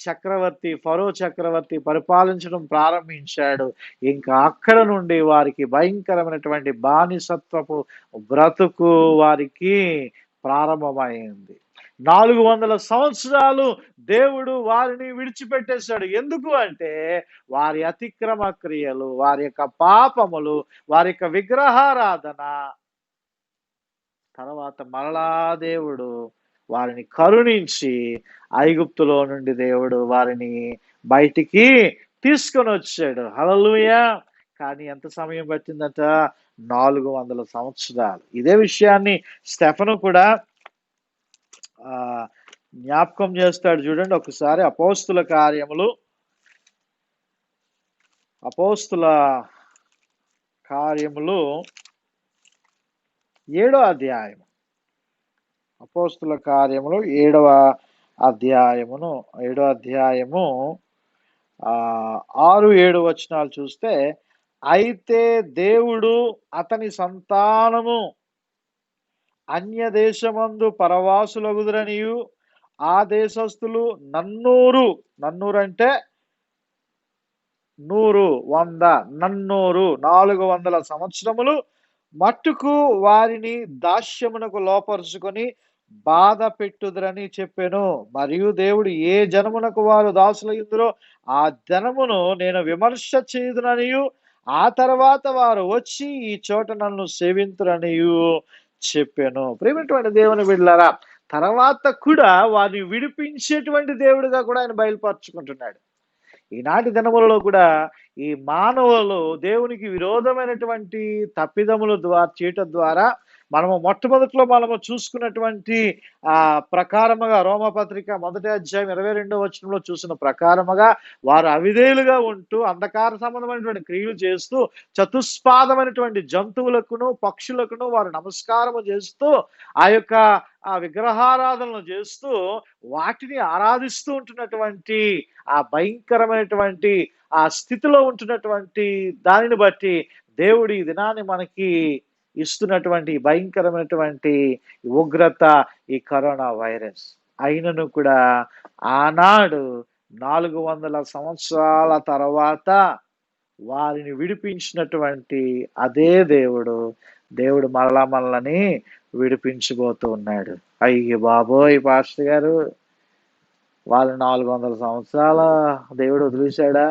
చక్రవర్తి, ఫరో చక్రవర్తి పరిపాలించడం ప్రారంభించాడు. ఇంకా అక్కడ నుండి వారికి భయంకరమైనటువంటి బానిసత్వపు బ్రతుకు వారికి ప్రారంభమైంది. 400 సంవత్సరాలు దేవుడు వారిని విడిచిపెట్టేశాడు. ఎందుకు అంటే, వారి అతిక్రమ క్రియలు, వారి యొక్క పాపములు, వారి యొక్క విగ్రహారాధన. తర్వాత మరలా దేవుడు వారిని కరుణించి ఐగుప్తులో నుండి దేవుడు వారిని బయటికి తీసుకొని వచ్చాడు. హల్లెలూయా. కానీ ఎంత సమయం పట్టిందట? 400 సంవత్సరాలు. ఇదే విషయాన్ని స్టెఫను కూడా జ్ఞాపకం చేస్తాడు. చూడండి ఒకసారి అపోస్తుల కార్యములు 7వ అధ్యాయం. అపోస్తుల కార్యములు 7వ అధ్యాయము 6-7 వచనాలు చూస్తే, అయితే దేవుడు అతని సంతానము అన్య దేశమందు పరవాసులగుదురనియు, ఆ దేశస్థులు నన్నూరు అంటే 100 100 400 సంవత్సరములు మట్టుకు వారిని దాస్యమునకు లోపరుచుకొని బాధ పెట్టుదురని చెప్పెను. మరియు దేవుడు ఏ జనమునకు వారు దాసులయ్యుందురో ఆ జనమును నేను విమర్శ చేయుదుననియు, ఆ తర్వాత వారు వచ్చి ఈ చోట నన్ను సేవింతురనియు చెప్పెను. ప్రియమైనటువంటి దేవుని బిడ్డలారా, తర్వాత కూడా వారిని విడిపించేటువంటి దేవుడిగా కూడా ఆయన బయలుపరుచుకుంటున్నాడు. ఈనాటి దినములలో కూడా ఈ మానవులు దేవునికి విరోధమైనటువంటి తప్పిదముల ద్వారా చేయటం ద్వారా మనము మొట్టమొదట్లో మనము చూసుకున్నటువంటి ప్రకారముగా రోమపత్రిక 1వ అధ్యాయం 22వ వచనంలో చూసిన ప్రకారముగా వారు అవిధేయులుగా ఉంటూ అంధకార సంబంధమైనటువంటి క్రియలు చేస్తూ చతుష్పాదమైనటువంటి జంతువులకును పక్షులకును వారు నమస్కారము చేస్తూ ఆ యొక్క విగ్రహారాధనలు చేస్తూ వాటిని ఆరాధిస్తూ ఉంటున్నటువంటి ఆ భయంకరమైనటువంటి ఆ స్థితిలో ఉంటున్నటువంటి దానిని బట్టి దేవుడు ఈ దినాన్ని మనకి ఇస్తున్నటువంటి భయంకరమైనటువంటి ఉగ్రత ఈ కరోనా వైరస్. అయినను కూడా ఆనాడు 400 సంవత్సరాల తర్వాత వారిని విడిపించినటువంటి అదే దేవుడు మరలా మనల్ని విడిపించబోతూ ఉన్నాడు. అయ్యో బాబోయ్ పాస్టర్ గారు, వాళ్ళు 400 సంవత్సరాల దేవుడు వదిలేశాడా?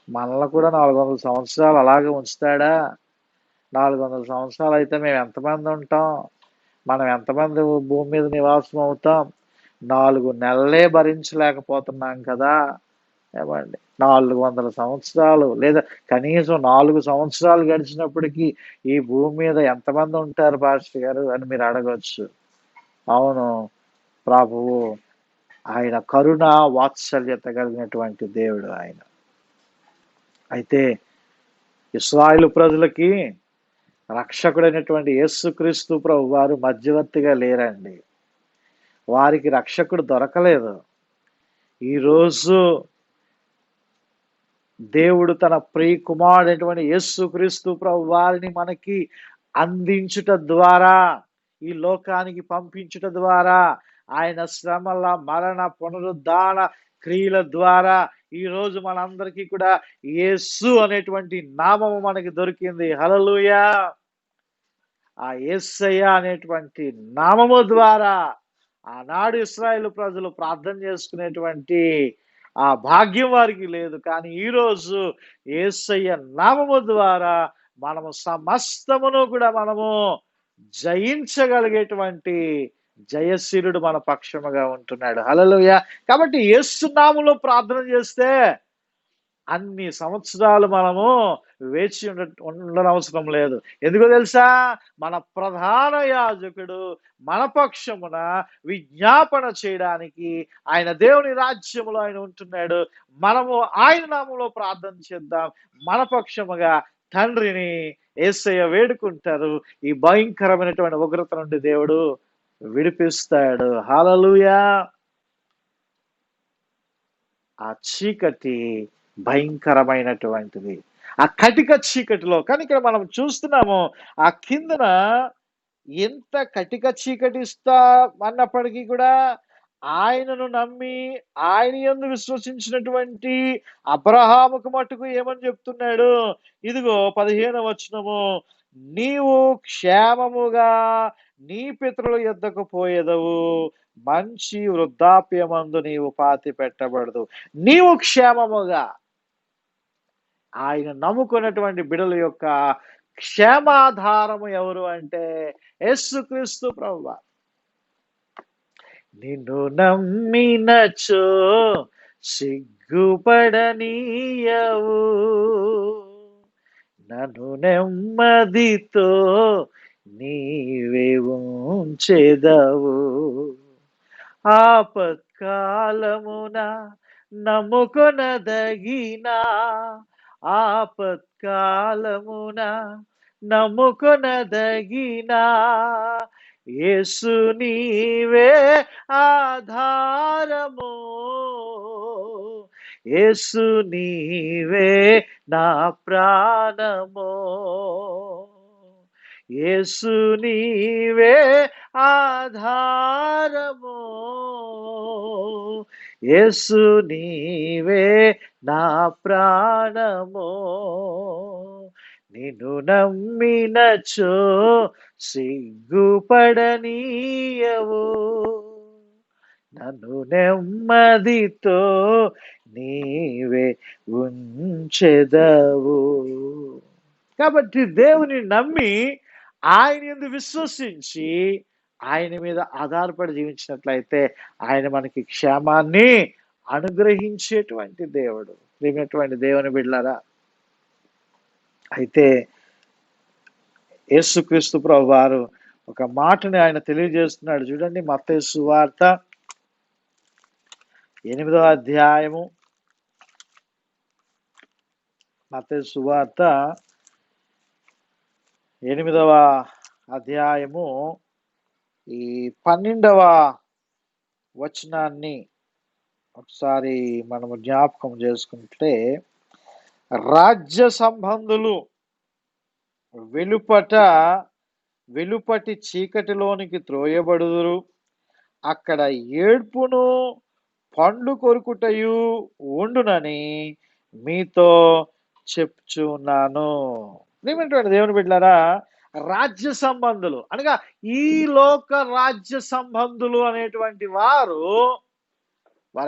మనల్ని కూడా 400 సంవత్సరాలు అలాగే ఉంచుతాడా? 400 సంవత్సరాలు అయితే మేము ఎంతమంది ఉంటాం? మనం ఎంతమంది భూమి మీద నివాసం అవుతాం? 4 నెలలే భరించలేకపోతున్నాం కదా. ఏమండి, 400 సంవత్సరాలు లేదా కనీసం 4 సంవత్సరాలు గడిచినప్పటికీ ఈ భూమి మీద ఎంతమంది ఉంటారు పాస్టర్ గారు అని మీరు అడగవచ్చు. అవును, ప్రభువు ఆయన కరుణ వాత్సల్యత కలిగినటువంటి దేవుడు ఆయన. అయితే ఇశ్రాయేలు ప్రజలకి రక్షకుడైనటువంటి యేసుక్రీస్తు ప్రభు వారు మధ్యవర్తిగా లేరండి. వారికి రక్షకుడు దొరకలేదు. ఈరోజు దేవుడు తన ప్రియ కుమారుడైనటువంటి యేసుక్రీస్తు ప్రభు వారిని మనకి అందించుట ద్వారా, ఈ లోకానికి పంపించుట ద్వారా, ఆయన శ్రమల మరణ పునరుద్ధాన క్రియల ద్వారా ఈ రోజు మనందరికీ కూడా యేసు అనేటువంటి నామము మనకి దొరికింది. హల్లెలూయా. ఆ యేసయ్య అనేటువంటి నామము ద్వారా ఆనాడు ఇశ్రాయేలు ప్రజలు ప్రార్థన చేసుకునేటువంటి ఆ భాగ్యం వారికి లేదు. కానీ ఈరోజు యేసయ్య నామము ద్వారా మనము సమస్తమును కూడా మనము జయించగలిగేటువంటి జయశీలుడు మన పక్షముగా ఉంటున్నాడు. హల్లెలూయా. కాబట్టి యేసు నామములో ప్రార్థన చేస్తే అన్ని సంవత్సరాలు మనము వేచి ఉండనవసరం లేదు. ఎందుకో తెలుసా? మన ప్రధాన యాజకుడు మన పక్షమున విజ్ఞాపన చేయడానికి ఆయన దేవుని రాజ్యములో ఆయన ఉంటున్నాడు. మనము ఆయన నామములో ప్రార్థన చేద్దాం. మన పక్షముగా తండ్రిని యేసయ్య వేడుకుంటారు. ఈ భయంకరమైనటువంటి ఉగ్రత నుండి దేవుడు విడిపిస్తాడు. హల్లెలూయా. ఆ చీకటి భయంకరమైనటువంటిది. ఆ కటిక చీకటిలో కానీ ఇక్కడ మనం చూస్తున్నాము, ఆ కిందన ఎంత కటిక చీకటి ఇస్తా అన్నప్పటికీ కూడా ఆయనను నమ్మి ఆయన యందు విశ్వసించినటువంటి అబ్రహాముకు మట్టుకు ఏమని చెప్తున్నాడు? ఇదిగో 15వ వచనము, నీవు క్షేమముగా నీ పితరుల యొద్దకు పోయేదవు, మంచి వృద్ధాప్యమందు నీవు పాతి పెట్టబడదు. నీవు క్షేమముగా, ఆయన నమ్ముకున్నటువంటి బిడల యొక్క క్షేమాధారము ఎవరు అంటే యేసుక్రీస్తు ప్రభువు. నిన్ను నమ్మినచో సిగ్గుపడనీయవు, నన్ను నెమ్మదితో నీవే ఉంచెదవు, ఆపత్కాలమున నమ్ముకొనదగిన, ఆపత్కాలమున నమ్ముకొనదగిన యేసు నీవే ఆధారము, యేసు నీవే నా ప్రాణము, యేసు నీవే ఆధారము, యేసు నీవే నా ప్రాణము, నిన్ను నమ్మినచో సిగ్గుపడనీయవు, నన్ను నెమ్మదితో నీవే ఉంచెదవు. కాబట్టి దేవుని నమ్మి ఆయన యందు విశ్వసించి ఆయన మీద ఆధారపడి జీవించినట్లయితే ఆయన మనకి క్షేమాన్ని అనుగ్రహించేటువంటి దేవుడు. ప్రియమైనటువంటి దేవుని బిడ్డలారా, అయితే యేసుక్రీస్తు ప్రభు వారు ఒక మాటని ఆయన తెలియజేస్తున్నాడు. చూడండి, మత్తయి సువార్త 8వ అధ్యాయము, మత్తయి సువార్త 8వ అధ్యాయము ఈ 12వ వచనాన్ని ఒకసారి మనము జ్ఞాపకం చేసుకుంటే, రాజ్య సంబంధులు వెలుపటి చీకటిలోనికి త్రోయబడుదురు, అక్కడ ఏడ్పును పండ్లు కొరుకుటయు ఉండునని మీతో చెప్చున్నాను. ఏమిటంటే దేవుని బిడ్డలారా, రాజ్య సంబంధులు అనగా ఈ లోక రాజ్య సంబంధులు అనేటువంటి వారు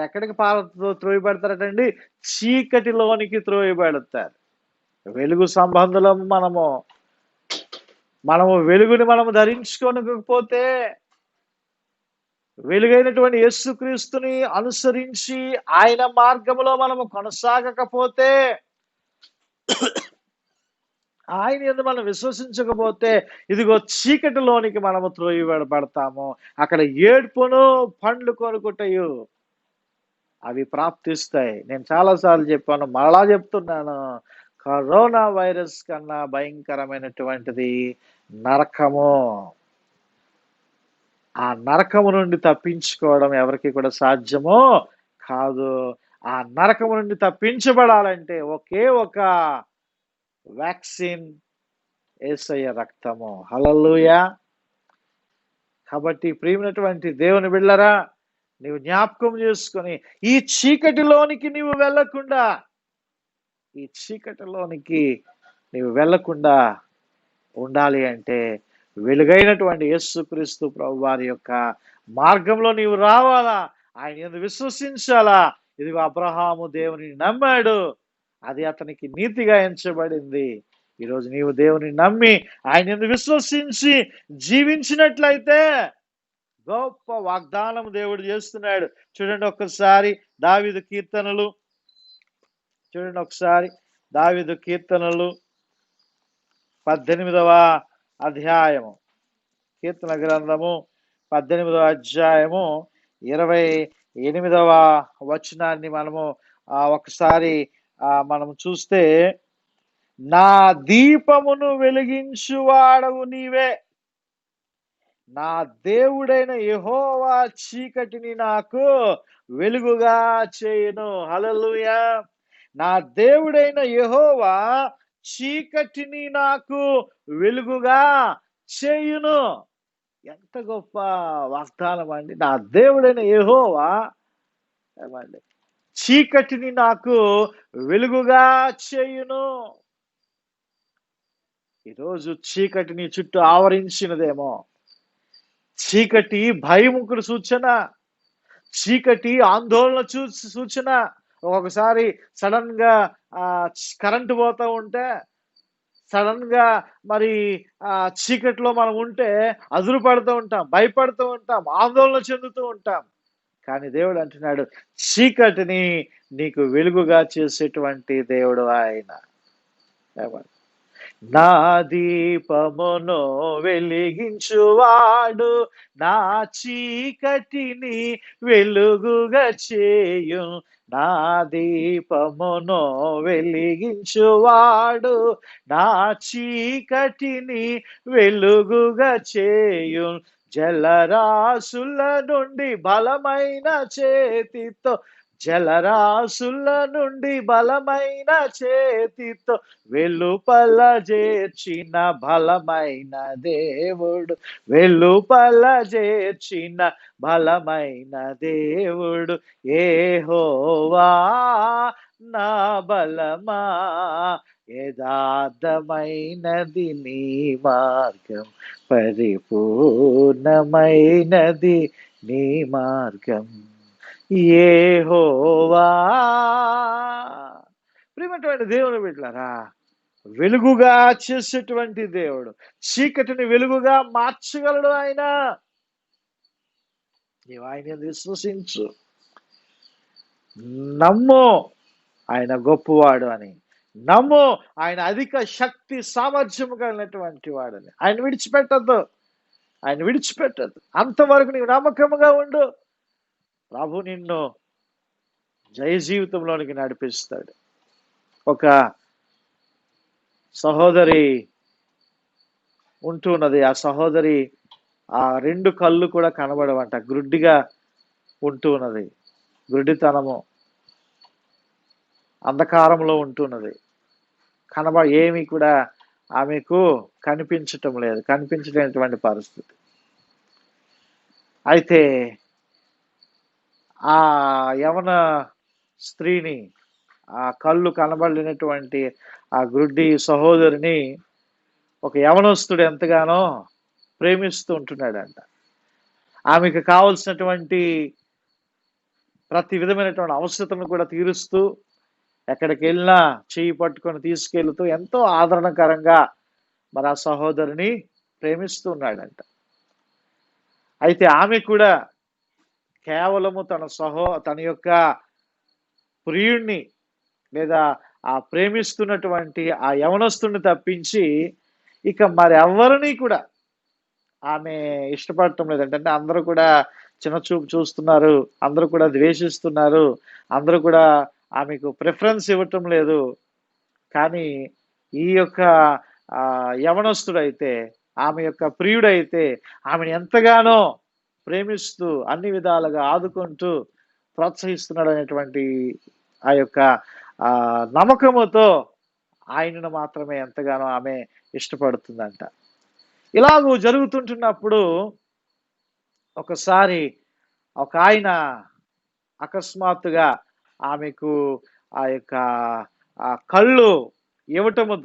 ఎక్కడికి త్రోయబడతారటండి? చీకటిలోనికి త్రోయబడతారు. వెలుగు సంబంధులము మనము వెలుగుని మనము ధరించుకోకపోతే, వెలుగైనటువంటి యేసుక్రీస్తుని అనుసరించి ఆయన మార్గములో మనము కొనసాగకపోతే, ఆయన యందు మనం విశ్వసించకపోతే, ఇదిగో చీకటిలోనికి మనము త్రోయబడతాము. అక్కడ ఏడ్పును పండ్లు కొరుకుటయు అవి ప్రాప్తిస్తాయి. నేను చాలాసార్లు చెప్పాను, మరలా చెప్తున్నాను, కరోనా వైరస్ కన్నా భయంకరమైనటువంటిది నరకము. ఆ నరకము నుండి తప్పించుకోవడం ఎవరికి కూడా సాధ్యమో కాదు. ఆ నరకము నుండి తప్పించబడాలంటే ఒకే ఒక వ్యాక్సిన్ యేసయ్య రక్తము. హల్లెలూయా! కాబట్టి ప్రియమైనటువంటి దేవుని బిడ్డలారా, నీవు జ్ఞాపకం చేసుకొని ఈ చీకటిలోనికి నీవు వెళ్ళకుండా, ఈ చీకటిలోనికి నీవు వెళ్ళకుండా ఉండాలి అంటే వెలుగైనటువంటి యేసుక్రీస్తు ప్రభువారి యొక్క మార్గంలో నీవు రావాలా. ఆయన యందు విశ్వసించాలా. ఇదిగో అబ్రహాము దేవునిని నమ్మాడు, అది అతనికి నీతిగా ఎంచబడింది. ఈరోజు నీవు దేవుని నమ్మి ఆయన యందు విశ్వసించి జీవించినట్లయితే గొప్ప వాగ్దానం దేవుడు చేస్తున్నాడు. చూడండి ఒక్కసారి దావీదు కీర్తనలు, చూడండి ఒకసారి దావీదు కీర్తనలు 18వ అధ్యాయము, కీర్తన గ్రంథము 18వ అధ్యాయము 28వ వచనాన్ని మనము ఒకసారి మనము చూస్తే, నా దీపమును వెలిగించువాడవు నీవే, నా దేవుడైన యెహోవా చీకటిని నాకు వెలుగుగా చేయును. హల్లెలూయా! నా దేవుడైన యెహోవా చీకటిని నాకు వెలుగుగా చేయును. ఎంత గొప్ప వాగ్దానం అండి. నా దేవుడైన యెహోవా ఏమండి చీకటిని నాకు వెలుగుగా చేయును. ఈరోజు చీకటి నీ చుట్టూ ఆవరించినదేమో. చీకటి భయముకుడు సూచన, చీకటి ఆందోళన సూచన. ఒక్కొక్కసారి సడన్ గా కరెంటు పోతూ ఉంటే, సడన్ గా మరి చీకటిలో మనం ఉంటే అదురు పడుతూ ఉంటాం, భయపడుతూ ఉంటాం, ఆందోళన చెందుతూ ఉంటాం. కానీ దేవుడు అంటున్నాడు, చీకటిని నీకు వెలుగుగా చేసేటువంటి దేవుడు ఆయన. నా దీపమును వెలిగించువాడు నా చీకటిని వెలుగుగా చేయు. నా దీపమును వెలిగించువాడు నా చీకటిని వెలుగుగా చేయు. జలరాశుల నుండి బలమైన చేతితో, జలరాశుల నుండి బలమైన చేతితో వెలుపల చేర్చిన బలమైన దేవుడు, వెలుపల చేర్చిన బలమైన దేవుడు యెహోవా నా బలమా. యథార్థమైనది నీ మార్గం, పరిపూర్ణమైనది నీ మార్గం యెహోవా. ప్రియమైనటువంటి దేవుని బిడ్డలారా, వెలుగుగా చేసేటువంటి దేవుడు, చీకటిని వెలుగుగా మార్చగలడు ఆయన. నీవు ఆయన విశ్వసించు, నమ్ము ఆయన గొప్పవాడు అని, నమ్ము ఆయన అధిక శక్తి సామర్థ్యము కలిగినటువంటి వాడని. ఆయన విడిచిపెట్టద్దు, ఆయన విడిచిపెట్టద్దు. అంతవరకు నీవు నమ్మకముగా ఉండు. ప్రభు నిన్ను జయ జీవితంలోనికి నడిపిస్తాడు. ఒక సహోదరి ఉంటున్నది. ఆ సహోదరి ఆ 2 కళ్ళు కూడా కనబడవంట, గ్రుడ్డిగా ఉంటున్నది. గ్రుడ్డితనము, అంధకారంలో ఉంటున్నది. ఏమి కూడా ఆమెకు కనిపించటం లేదు, కనిపించలేనటువంటి పరిస్థితి. అయితే ఆ యవన స్త్రీని, ఆ కళ్ళు కనబడలేనటువంటి ఆ గుడ్డి సహోదరిని ఒక యవనస్తుడు ఎంతగానో ప్రేమిస్తూ ఉంటున్నాడంట. ఆమెకు కావలసినటువంటి ప్రతి విధమైనటువంటి అవసరతను కూడా తీరుస్తూ, ఎక్కడికి వెళ్ళినా చెయ్యి పట్టుకొని తీసుకెళ్తూ ఎంతో ఆదరణకరంగా మరి ఆ సహోదరిని ప్రేమిస్తూ ఉన్నాడంట. అయితే ఆమె కూడా కేవలము తన యొక్క ప్రియుణ్ణి లేదా ఆ ప్రేమిస్తున్నటువంటి ఆ యవనస్తుని తప్పించి ఇక మరి ఎవరిని కూడా ఆమె ఇష్టపడటం లేదంటే, అంటే అందరూ కూడా చిన్నచూపు చూస్తున్నారు, అందరూ కూడా ద్వేషిస్తున్నారు, అందరూ కూడా ఆమెకు ప్రిఫరెన్స్ ఇవ్వటం లేదు. కానీ ఈ యొక్క యవనస్తుడైతే, ఆమె యొక్క ప్రియుడైతే ఆమెను ఎంతగానో ప్రేమిస్తూ అన్ని విధాలుగా ఆదుకుంటూ ప్రోత్సహిస్తున్నాడు అనేటువంటి ఆ యొక్క నమ్మకముతో ఆయనను మాత్రమే ఎంతగానో ఆమె ఇష్టపడుతుందంట. ఇలాగూ జరుగుతుంటున్నప్పుడు ఒకసారి ఒక ఆయన అకస్మాత్తుగా ఆమెకు ఆ యొక్క కళ్ళు ఇవ్వటము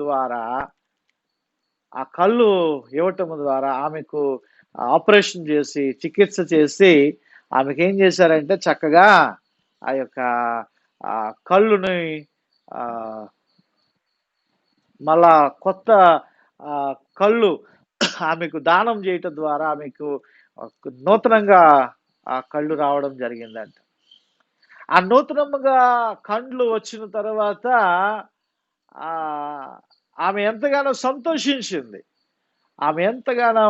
ద్వారా ఆమెకు ఆపరేషన్ చేసి చికిత్స చేసి ఆమెకేం చేశారంటే చక్కగా ఆ యొక్క కళ్ళుని మళ్ళా కొత్త కళ్ళు ఆమెకు దానం చేయటం ద్వారా ఆమెకు నూతనంగా ఆ కళ్ళు రావడం జరిగిందంట. ఆ నూతనంగా కండ్లు వచ్చిన తర్వాత ఆ ఆమె ఎంతగానో సంతోషించింది. ఆమె ఎంతగానో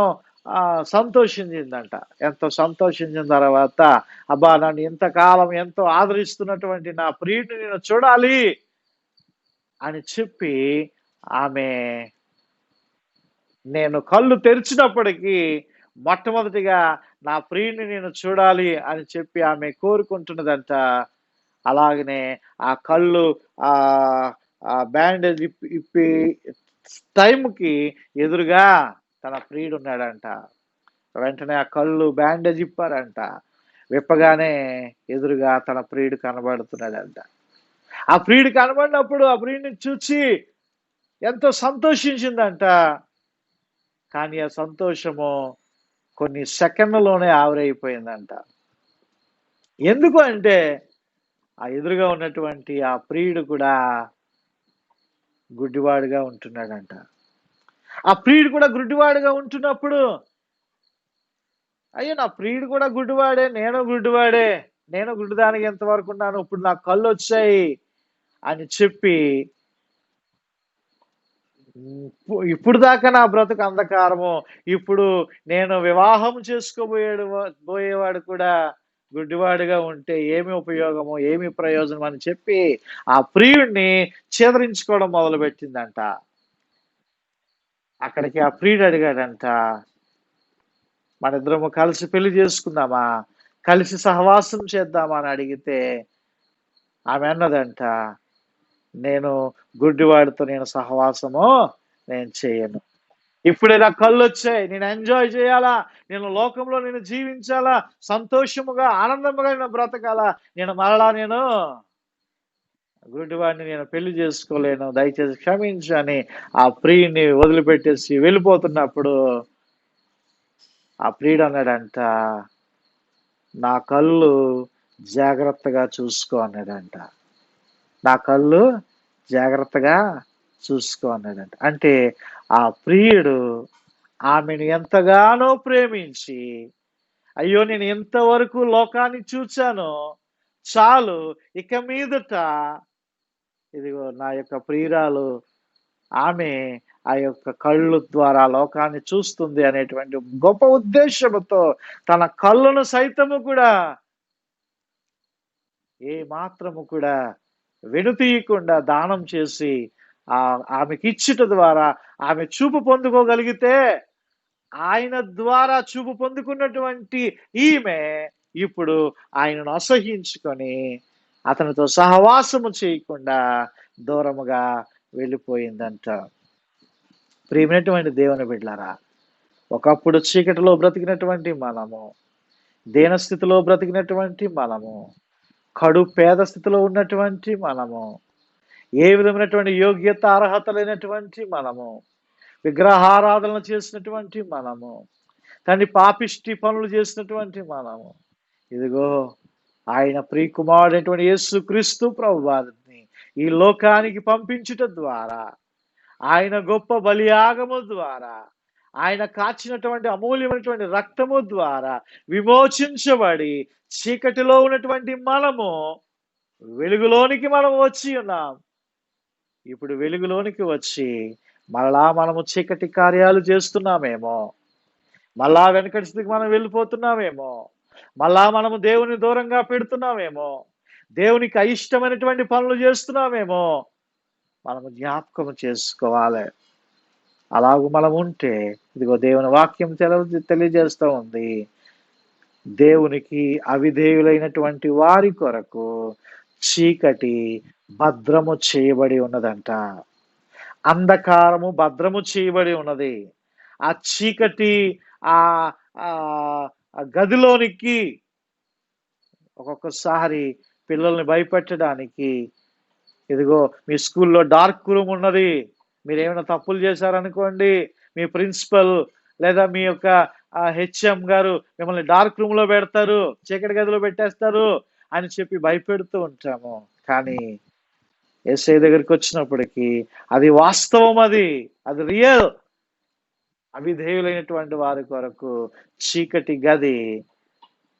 సంతోషించిందంట. ఎంతో సంతోషించిన తర్వాత అబ్బా, నన్ను ఇంతకాలం ఎంతో ఆదరిస్తున్నటువంటి నా ప్రియుడిని నేను చూడాలి అని చెప్పి ఆమె నేను కళ్ళు తెరిచినప్పటికీ మొట్టమొదటిగా నా ప్రియుడిని నేను చూడాలి అని చెప్పి ఆమె కోరుకుంటున్నదంట. అలాగనే ఆ కళ్ళు బ్యాండేజ్ ఇప్పి టైంకి ఎదురుగా తన ప్రియుడు ఉన్నాడంట. వెంటనే ఆ కళ్ళు బ్యాండేజ్ ఇప్పారంట. విప్పగానే ఎదురుగా తన ప్రియుడు కనబడుతున్నాడంట. ఆ ప్రియుడు కనబడినప్పుడు ఆ ప్రియుడిని చూచి ఎంతో సంతోషించిందంట. కానీ ఆ సంతోషము కొన్ని సెకండ్లలోనే ఆవిరైపోయిందంట. ఎందుకు అంటే ఆ ఎదురుగా ఉన్నటువంటి ఆ ప్రియుడు కూడా గుడ్డివాడుగా ఉంటున్నాడంట. ఆ ప్రియుడు కూడా గుడ్డివాడుగా ఉంటున్నప్పుడు అయ్యో, నా ప్రియుడు కూడా గుడ్డివాడే, నేను గుడ్డిదానికి ఎంతవరకు ఉన్నాను, ఇప్పుడు నాకు కళ్ళు వచ్చాయి అని చెప్పి ఇప్పుడు దాకా నా బ్రతుకు అంధకారము, ఇప్పుడు నేను వివాహం పోయేవాడు కూడా గుడ్డివాడుగా ఉంటే ఏమి ఉపయోగము, ఏమి ప్రయోజనం అని చెప్పి ఆ ప్రియుడిని చేదరించుకోవడం మొదలు పెట్టిందంట. అక్కడికి ఆ ప్రియుడు అడిగాడంట, మన ఇద్దరము కలిసి పెళ్లి చేసుకుందామా, కలిసి సహవాసం చేద్దామా అని అడిగితే ఆమె అన్నదంట, నేను గుడ్డివాడితో నేను సహవాసము నేను చేయను. ఇప్పుడే నా కళ్ళు వచ్చాయి, నేను ఎంజాయ్ చేయాలా, నేను లోకంలో నేను జీవించాలా, సంతోషముగా ఆనందముగా నేను బ్రతకాలా, నేను గుడ్డివాడిని నేను పెళ్లి చేసుకోలేను, దయచేసి క్షమించని ఆ ప్రియుని వదిలిపెట్టేసి వెళ్ళిపోతున్నప్పుడు ఆ ప్రియుడు అన్నాడంట, నా కళ్ళు జాగ్రత్తగా చూసుకో అన్నాడంట. నా కళ్ళు జాగ్రత్తగా చూసుకో అన్నాడంట. అంటే ఆ ప్రియుడు ఆమెను ఎంతగానో ప్రేమించి, అయ్యో, నేను ఎంతవరకు లోకాన్ని చూచానో చాలు, ఇక మీదట ఇదిగో నా యొక్క ప్రియురాలు ఆమె ఆ యొక్క కళ్ళు ద్వారా లోకాన్ని చూస్తుంది అనేటువంటి గొప్ప ఉద్దేశముతో తన కళ్ళను సైతము కూడా ఏ మాత్రము కూడా వెనుతీయకుండా దానం చేసి ఆమెకి ఇచ్చుట ద్వారా ఆమె చూపు పొందుకోగలిగితే, ఆయన ద్వారా చూపు పొందుకున్నటువంటి ఈమె ఇప్పుడు ఆయనను అసహించుకొని అతనితో సహవాసము చేయకుండా దూరముగా వెళ్ళిపోయిందంట. ప్రియమైనటువంటి దేవుని బిడ్డలారా, ఒకప్పుడు చీకటిలో బ్రతికినటువంటి మనము, దీనస్థితిలో బ్రతికినటువంటి మనము, కడు పేద స్థితిలో ఉన్నటువంటి మనము, ఏ విధమైనటువంటి యోగ్యత అర్హత లేనటువంటి మనము, విగ్రహారాధన చేసినటువంటి మనము, తండ్రి పాపిష్టి పనులు చేసినటువంటి మనము, ఇదిగో ఆయన ప్రియకుమారుడైనటువంటి యేసు క్రీస్తు ప్రభువారిని ఈ లోకానికి పంపించుట ద్వారా, ఆయన గొప్ప బలియాగము ద్వారా, ఆయన కాచినటువంటి అమూల్యమైనటువంటి రక్తము ద్వారా విమోచించబడి చీకటిలో ఉన్నటువంటి మనము వెలుగులోనికి మనం వచ్చి ఉన్నాం. ఇప్పుడు వెలుగులోనికి వచ్చి మళ్ళా మనము చీకటి కార్యాలు చేస్తున్నామేమో, మళ్ళా వెనకటి స్థితికి మనం వెళ్ళిపోతున్నామేమో, మళ్ళా మనము దేవుని దూరంగా పెడుతున్నామేమో, దేవునికి అయిష్టమైనటువంటి పనులు చేస్తున్నామేమో, మనము జ్ఞాపకం చేసుకోవాలి. అలాగూ మనం ఉంటే ఇదిగో దేవుని వాక్యం తెలియజేస్తూ ఉంది, దేవునికి అవిధేయులైనటువంటి వారి కొరకు చీకటి భద్రము చేయబడి ఉన్నదంట. అంధకారము భద్రము చేయబడి ఉన్నది. ఆ చీకటి ఆ ఆ ఆ గదిలోనికి ఒక్కొక్కసారి పిల్లల్ని భయపెట్టడానికి, ఇదిగో మీ స్కూల్లో డార్క్ రూమ్ ఉన్నది, మీరేమైనా తప్పులు చేశారనుకోండి, మీ ప్రిన్సిపల్ లేదా మీ యొక్క హెచ్ఎం గారు మిమ్మల్ని డార్క్ రూమ్ లో పెడతారు, చీకటి గదిలో పెట్టేస్తారు అని చెప్పి భయపెడుతూ ఉంటాము. కానీ యేసయ్య దగ్గరికి వచ్చినప్పటికీ అది వాస్తవం, అది రియల్. అవిధేయులైనటువంటి వారి కొరకు చీకటి గది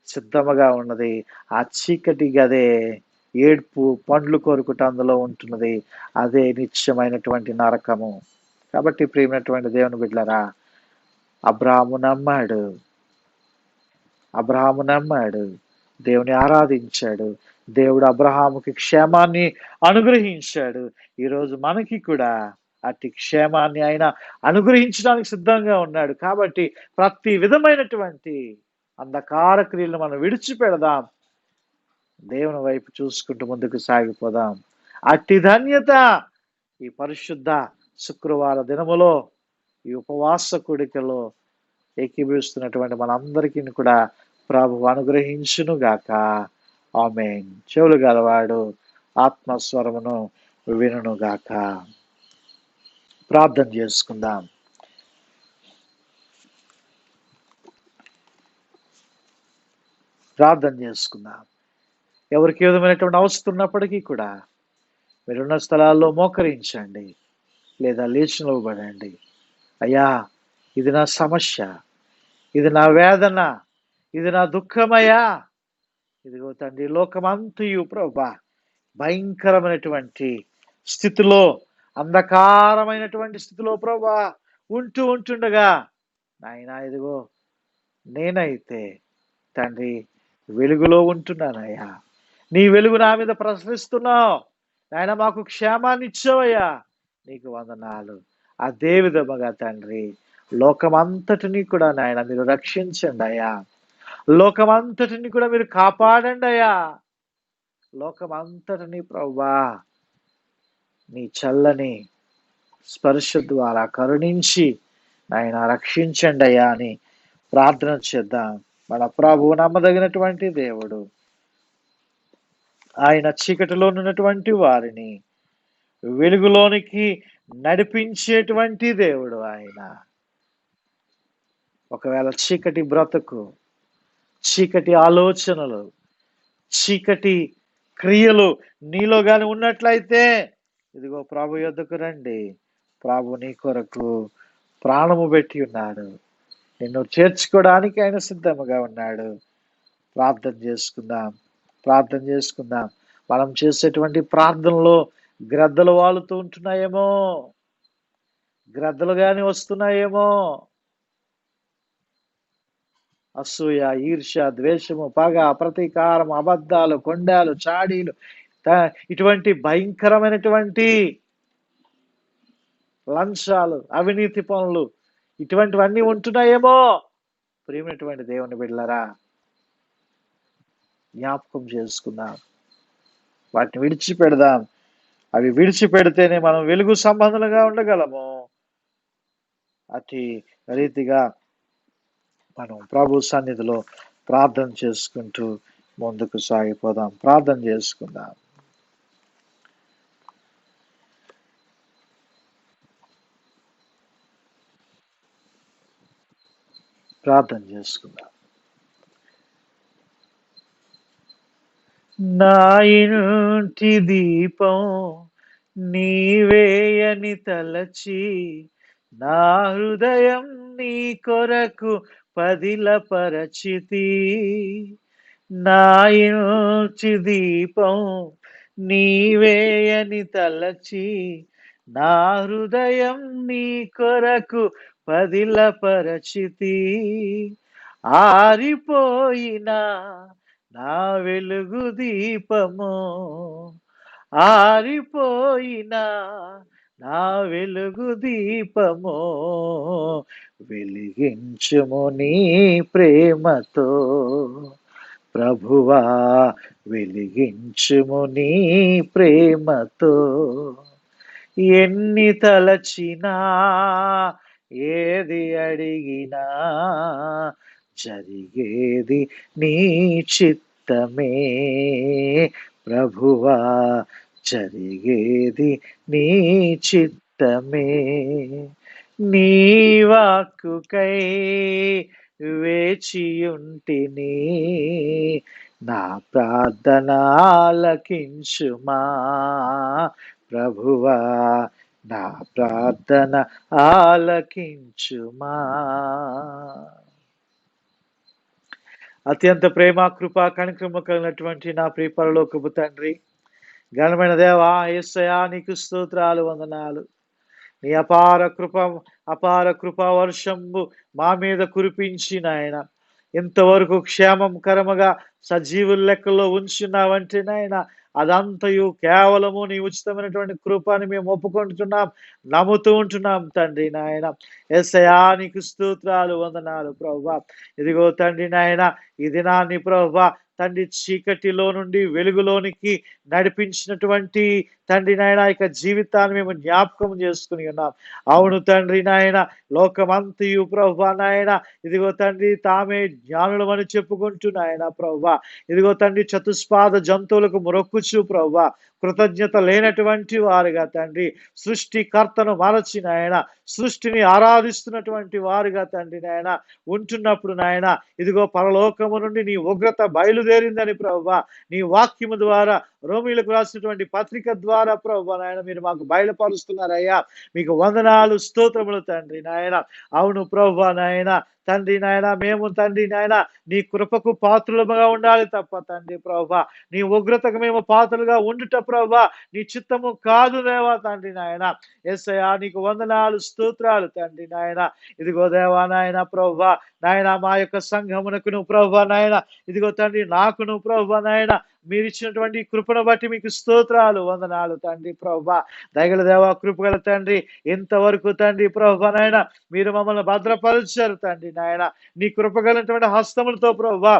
సిద్ధముగా ఉన్నది. ఆ చీకటి గదే ఏడ్పు పండ్లు కొరుకుట అందులో ఉంటున్నది. అదే నిత్యమైనటువంటి నరకము. కాబట్టి ప్రియమైనటువంటి దేవుని బిడ్డలారా, అబ్రాహాము నమ్మాడు. దేవుని ఆరాధించాడు. దేవుడు అబ్రహాముకి క్షేమాన్ని అనుగ్రహించాడు. ఈరోజు మనకి కూడా అట్టి క్షేమాన్ని ఆయన అనుగ్రహించడానికి సిద్ధంగా ఉన్నాడు. కాబట్టి ప్రతి విధమైనటువంటి అంధకార క్రియలను మనం విడిచిపెడదాం, దేవుని వైపు చూసుకుంటూ ముందుకు సాగిపోదాం. అట్టి ధన్యత ఈ పరిశుద్ధ శుక్రవార దినములో, ఈ ఉపవాస కూడికలో ఏకీభవిస్తున్నటువంటి మనందరికీ కూడా ప్రభువు అనుగ్రహించును గాక. ఆమేన్. చెవులు గలవాడు ఆత్మస్వరమును వినును గాక. ప్రార్థన చేసుకుందాం. ఎవరికి ఏ విధమైనటువంటి అవసరం ఉన్నప్పటికీ కూడా మీరున్న స్థలాల్లో మోకరించండి లేదా లేచి నిలబడండి. అయ్యా, ఇది నా సమస్య, ఇది నా వేదన, ఇది నా దుఃఖమయ్యా. ఇదిగో తండ్రి, లోకమంతయు ప్రభా భయంకరమైనటువంటి స్థితిలో, అంధకారమైనటువంటి స్థితిలో ప్రభా ఉంటుండగా నాయనా, ఇదిగో నేనైతే తండ్రి వెలుగులో ఉంటున్నానయ్యా. నీ వెలుగు నా మీద ప్రసరిస్తున్నావు నాయన. మాకు క్షేమాన్ని ఇచ్చావయ్యా, నీకు వందనాలు. అదే విధముగా తండ్రి లోకమంతటిని కూడా నాయన మీరు రక్షించండి అయ్యా. లోకమంతటిని కూడా మీరు కాపాడండి అయ్యా. లోకమంతటిని ప్రభువా నీ చల్లని స్పర్శ ద్వారా కరుణించి ఆయన రక్షించండి అయ్యా అని ప్రార్థన చేద్దాం. మన ప్రభువు నమ్మదగినటువంటి దేవుడు. ఆయన చీకటిలో ఉన్నటువంటి వారిని వెలుగులోనికి నడిపించేటువంటి దేవుడు ఆయన. ఒకవేళ చీకటి బ్రతుకు, చీకటి ఆలోచనలు, చీకటి క్రియలు నీలో గాని ఉన్నట్లయితే ఇదిగో ప్రభు యొద్దకు రండి. ప్రభు నీ కొరకు ప్రాణము పెట్టి ఉన్నాడు. నిన్ను చేర్చుకోవడానికి ఆయన సిద్ధముగా ఉన్నాడు. ప్రార్థన చేసుకుందాం. మనం చేసేటువంటి ప్రార్థనలో గ్రద్దలు వాలుతూ ఉంటున్నాయేమో, గ్రద్దలు గాని వస్తున్నాయేమో. అసూయ, ఈర్ష్య, ద్వేషము, పగ, ప్రతీకారం, అబద్ధాలు, కొండాలు, చాడీలు, ఇటువంటి భయంకరమైనటువంటి లంచాలు, అవినీతి పనులు, ఇటువంటివన్నీ ఉంటున్నాయేమో. ప్రియమైనటువంటి దేవుని బిడ్డలారా, జ్ఞాపకం చేసుకుందాం. వాటిని విడిచిపెడదాం. అవి విడిచిపెడితేనే మనం వెలుగు సంబంధంగా ఉండగలము. అతి రీతిగా మనం ప్రభు సన్నిధిలో ప్రార్థన చేసుకుంటూ ముందుకు సాగిపోదాం. ప్రార్థన చేసుకుందాం. నా ఇంటి దీపం నీవేయని తలచి, నా హృదయం నీ కొరకు పదిలపరచితి. నా ఇంటి దీపం నీవేయని తలచి, నా హృదయం నీ కొరకు పదిలపరచితి. ఆరిపోయినా నా వెలుగు దీపము, ఆరిపోయినా నా వెలుగు దీపము వెలిగించుము నీ ప్రేమతో. ప్రభువా వెలిగించుము నీ ప్రేమతో. ఎన్ని తలచినా ఏది అడిగినా జరిగేది నీ చిత్తమే. ప్రభువా జరిగేది నీ చిత్తమే. నీ వాక్కుకై వేచియుంటిని, నా ప్రార్థన ఆలకించుమా. ప్రభువా నా ప్రార్థన ఆలకించుమా. అత్యంత ప్రేమ కృప కనికరము కలిగినటువంటి నా ప్రియ పరలోకపు తండ్రి, ఘనమైన దేవా యేసయ్యా, నీకు స్తోత్రాలు, వందనాలు. నీ అపార కృప వర్షంబు మా మీద కురిపించి నాయన ఇంతవరకు క్షేమంకరముగా సజీవుల లెక్కలో ఉంచున్నావంటే నాయన అదంతయు కేవలము నీ ఉచితమైనటువంటి కృపని మేము ఒప్పుకుంటున్నాం, నమ్ముతూ ఉంటున్నాం తండ్రి నాయన. యేసయ్యా నీకు స్తోత్రాలు, వందనాలు ప్రభువా. ఇదిగో తండ్రి నాయన ఈ దినాన్ని ప్రభువా తండ్రి చీకటిలో నుండి వెలుగులోనికి నడిపించినటువంటి తండ్రి నాయన ఇక జీవితాన్ని మేము జ్ఞాపకం చేసుకుని ఉన్నాం. అవును తండ్రి నాయన, లోకమంతయు ప్రభువా నాయన ఇదిగో తండ్రి తామే జ్ఞానులు అని చెప్పుకుంటూ నాయన ప్రభువా ఇదిగో తండ్రి చతుష్పాద జంతువులకు మొరొక్కుచు ప్రభువా కృతజ్ఞత లేనటువంటి వారుగా తండ్రి సృష్టికర్తను మరచి నాయన సృష్టిని ఆరాధిస్తున్నటువంటి వారుగా తండ్రి నాయన ఉంటున్నప్పుడు నాయన ఇదిగో పరలోకము నుండి నీ ఉగ్రత బయలుదేరిందని ప్రభువా నీ వాక్యము ద్వారా రోమీలకు రాసినటువంటి పత్రిక ద్వారా ప్రభువా నాయన మీరు మాకు బయలుపరుస్తున్నారయ్యా. మీకు వందనాలు, స్తోత్రములు తండ్రి నాయన. అవును ప్రభువా నాయన తండ్రి నాయన మేము తండ్రి నాయన నీ కృపకు పాత్రులుగా ఉండాలి తప్ప తండ్రి ప్రభువా నీ ఉగ్రతకు మేము పాత్రలుగా ఉండుట ప్రభువా నీ చిత్తము కాదు దేవా తండ్రి నాయన. యేసయ్యా నీకు వందనాలు, స్తోత్రాలు తండ్రి నాయన. ఇదిగో దేవా నాయన ప్రభువా నాయన మా యొక్క సంఘమునకును ప్రభువా నాయన ఇదిగో తండ్రి నాకును ప్రభువా నాయన మీరు ఇచ్చినటువంటి కృపను బట్టి మీకు స్తోత్రాలు, వందనాలు తండ్రి ప్రభువా. దయగల దేవా, కృపగల తండ్రి, ఇంతవరకు తండ్రి ప్రభువా నాయన మీరు మమ్మల్ని భద్రపరిచారు తండ్రి నాయన నీ కృపగలటువంటి హస్తములతో ప్రభువా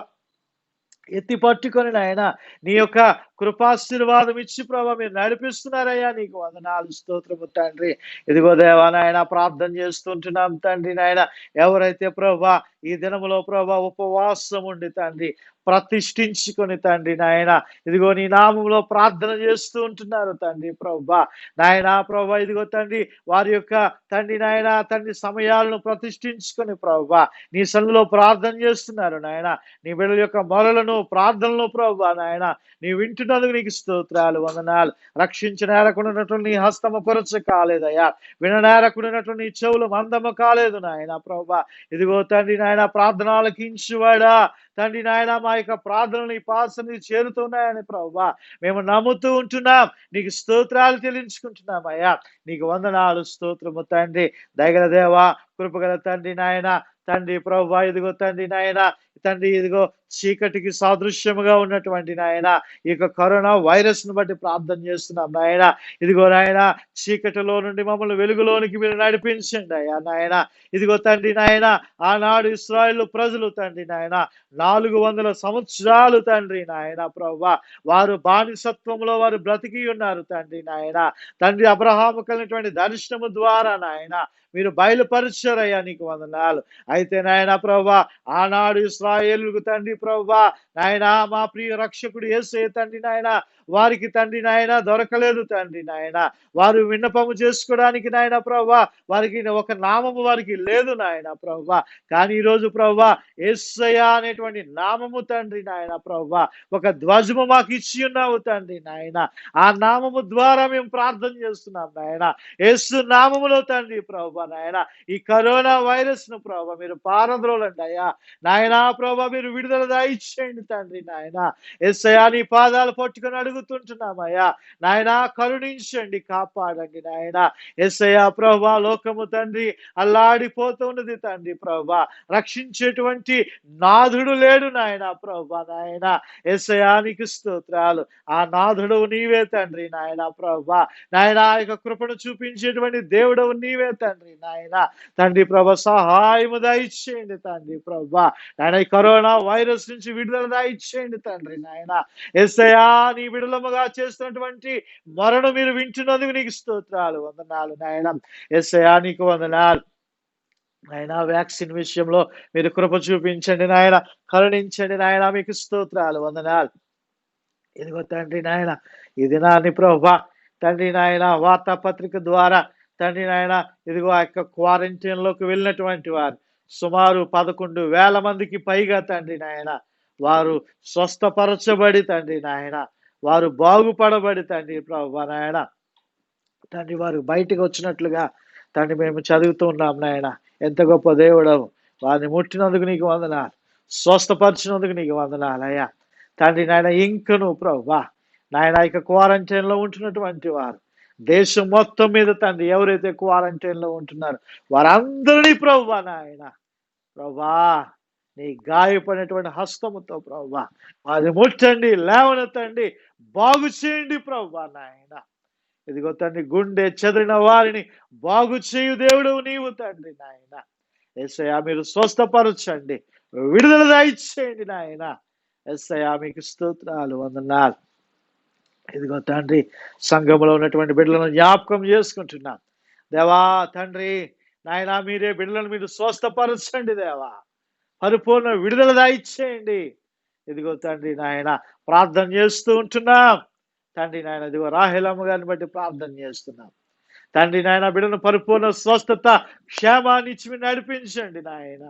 ఎత్తి పట్టుకొని నాయన నీ యొక్క కృపాశీర్వాదం ఇచ్చి ప్రభావ మీరు నడిపిస్తున్నారయ్యా. నీకు వందనాలు, స్తోత్రము తండ్రి. ఇదిగో దేవా నాయన ప్రార్థన చేస్తుంటున్నాం తండ్రి నాయన ఎవరైతే ప్రభా ఈ దినములో ప్రభా ఉపవాసం ఉండి తండ్రి ప్రతిష్ఠించుకొని తండ్రి నాయన ఇదిగో నీ నామంలో ప్రార్థన చేస్తూ ఉంటున్నారు తండ్రి ప్రభా నాయన ప్రభా ఇదిగో తండ్రి వారి యొక్క తండ్రి నాయన తండ్రి సమయాలను ప్రతిష్ఠించుకొని ప్రభా నీ సన్నిధిలో ప్రార్థన చేస్తున్నారు నాయన. నీ బిడ్డల యొక్క మొరలను ప్రార్థనలు ప్రభా నాయన నీ వింటున్నందుకు నీకు స్తోత్రాలు, వందనాలు. రక్షించనేరకున్నటువంటి నీ హస్తము కొరచ కాలేదయ్యా, విననేరకున్నటువంటి నీ చెవులు మందము కాలేదు నాయన ప్రభా. ఇదిగో తండ్రి నాయన ప్రార్థన ఆలకించువాడా తండ్రి నాయన మా యొక్క ప్రార్థనలు నీ పాసని చేరుతున్నాయని ప్రభా మేము నమ్ముతూ ఉంటున్నాం. నీకు స్తోత్రాలు చెల్లించుకుంటున్నాం అయ్యా. నీకు వందనాలు, స్తోత్రము తండ్రి. దయగల దేవా, కృపగల తండ్రి నాయన తండ్రి ప్రభా ఇదిగో తండ్రి నాయన తండ్రి ఇదిగో చీకటికి సాదృశ్యముగా ఉన్నటువంటి నాయన ఈ యొక్క కరోనా వైరస్ ను బట్టి ప్రార్థన చేస్తున్నాం నాయన. ఇదిగో నాయన చీకటిలో నుండి మమ్మల్ని వెలుగులోనికి మీరు నడిపించండి అయ్యా నాయన. ఇదిగో తండ్రి నాయన ఆనాడు ఇశ్రాయేలు ప్రజలు తండ్రి నాయన 400 సంవత్సరాలు తండ్రి నాయన ప్రభా వారు బానిసత్వంలో వారు బ్రతికి ఉన్నారు తండ్రి నాయన. తండ్రి అబ్రహాము కలిగినటువంటి దర్శనము ద్వారా నాయన మీరు బయలుపరిచారయ్యా. నీకు వందనాలు. అయితే నాయన ప్రభా ఆనాడు ఇశ్రాయేలుకు తండ్రి ప్రభా నాయన మా ప్రియ రక్షకుడు యేసయ్య తండ్రి నాయన వారికి తండ్రి నాయన దొరకలేదు తండ్రి నాయన. వారు విన్నపము చేసుకోవడానికి నాయన ప్రభా వారికి ఒక నామము వారికి లేదు నాయన ప్రభా. కానీ ఈరోజు ప్రభా యేసయ్య అనేటువంటి నామము తండ్రి నాయన ప్రభా ఒక ధ్వజము మాకు ఇచ్చి ఉన్నావు తండ్రి నాయన. ఆ నామము ద్వారా మేము ప్రార్థన చేస్తున్నాం నాయన. యేసు నామములో తండ్రి ప్రభా నాయన ఈ కరోనా వైరస్ ను ప్రభా మీరు పారద్రోలండి అయ్యా. నాయనా ప్రభా మీరు విడుదల దయచేయండి తండ్రి నాయన. యేసయ్యా నీ పాదాలు పట్టుకొని అడుగుతుంటున్నామయ్యా. నాయనా కరుణించండి, కాపాడండి నాయన. యేసయ్యా ప్రభా లోకము తండ్రి అల్లాడిపోతున్నది తండ్రి ప్రభా. రక్షించేటువంటి నాథుడు లేడు నాయన ప్రభా. నాయన యేసయ్యా నీకు స్తోత్రాలు. ఆ నాథుడవు నీవే తండ్రి నాయన ప్రభా. నాయన ఆ యొక్క కృపను చూపించేటువంటి దేవుడవు నీవే తండ్రి నాయన. తండ్రి ప్రభా సహాయము దయచేయండి తండ్రి ప్రభా. నాయన ఈ కరోనా వైరస్ నుంచి విడుదల దయచేయండి తండ్రి నాయన. యేసయ్యా నీ విడుదలముగా చేస్తున్నటువంటి మరణం మీరు వింటున్నందుకు నీకు స్తోత్రాలు, వందనాలు నాయన. యేసయ్యా నీకు వందనాలు. నాయన వ్యాక్సిన్ విషయంలో మీరు కృప చూపించండి నాయన, కరుణించండి నాయన. మీకు స్తోత్రాలు, వందనాలు. ఇదిగో తండ్రి నాయన ఈ దినాన్ని ప్రభా తండ్రి నాయన వార్తాపత్రిక ద్వారా తండ్రి నాయన ఇదిగో ఆ యొక్క క్వారంటైన్లోకి వెళ్ళినటువంటి వారు సుమారు 11,000 మందికి పైగా తండ్రి నాయన వారు స్వస్థపరచబడి తండ్రి నాయన వారు బాగుపడబడి తండ్రి ప్రభా నాయన తండ్రి వారు బయటకు వచ్చినట్లుగా తండ్రి మేము చదువుతూ ఉన్నాం నాయన. ఎంత గొప్ప దేవుడవు. వారిని ముట్టినందుకు నీకు వందనాలు, స్వస్థపరిచినందుకు నీకు వందనాలు అయ్యా. తండ్రి నాయన ఇంకను ప్రభా నాయన ఇక క్వారంటైన్లో ఉంటున్నటువంటి వారు దేశం మొత్తం మీద తండ్రి ఎవరైతే క్వారంటైన్లో ఉంటున్నారో వారందరినీ ప్రభా నాయన ప్రభా నీ గాయపడినటువంటి హస్తముతో ప్రభా వారిని ముట్టండి, లేవనెత్తండి, బాగు చేయండి ప్రభా నాయన. ఇదిగో తండ్రి గుండె చెదిరిన వారిని బాగు చేయు దేవుడు నీవు తండ్రి నాయన. యేసయ్యా మీరు స్వస్థపరచండి, విడుదల దయచేయండి నాయన. యేసయ్యా మీకు స్తోత్రాలు, వందనాలు. ఇదిగో తండ్రి సంఘంలో ఉన్నటువంటి బిడ్డలను జ్ఞాపకం చేసుకుంటున్నాం దేవా. తండ్రి నాయన మీరే బిడ్డలను మీరు స్వస్థపరచండి దేవా, పరిపూర్ణ విడుదల దయచేయండి. ఇదిగో తండ్రి నాయన ప్రార్థన చేస్తూ ఉంటున్నాం తండ్రి నాయన. ఇదిగో రాహేలమ్మ గారిని బట్టి ప్రార్థన చేస్తున్నాం తండ్రి నాయన. బిడ్డను పరిపూర్ణ స్వస్థత క్షేమాన్ని ఇచ్చి నడిపించండి నాయన.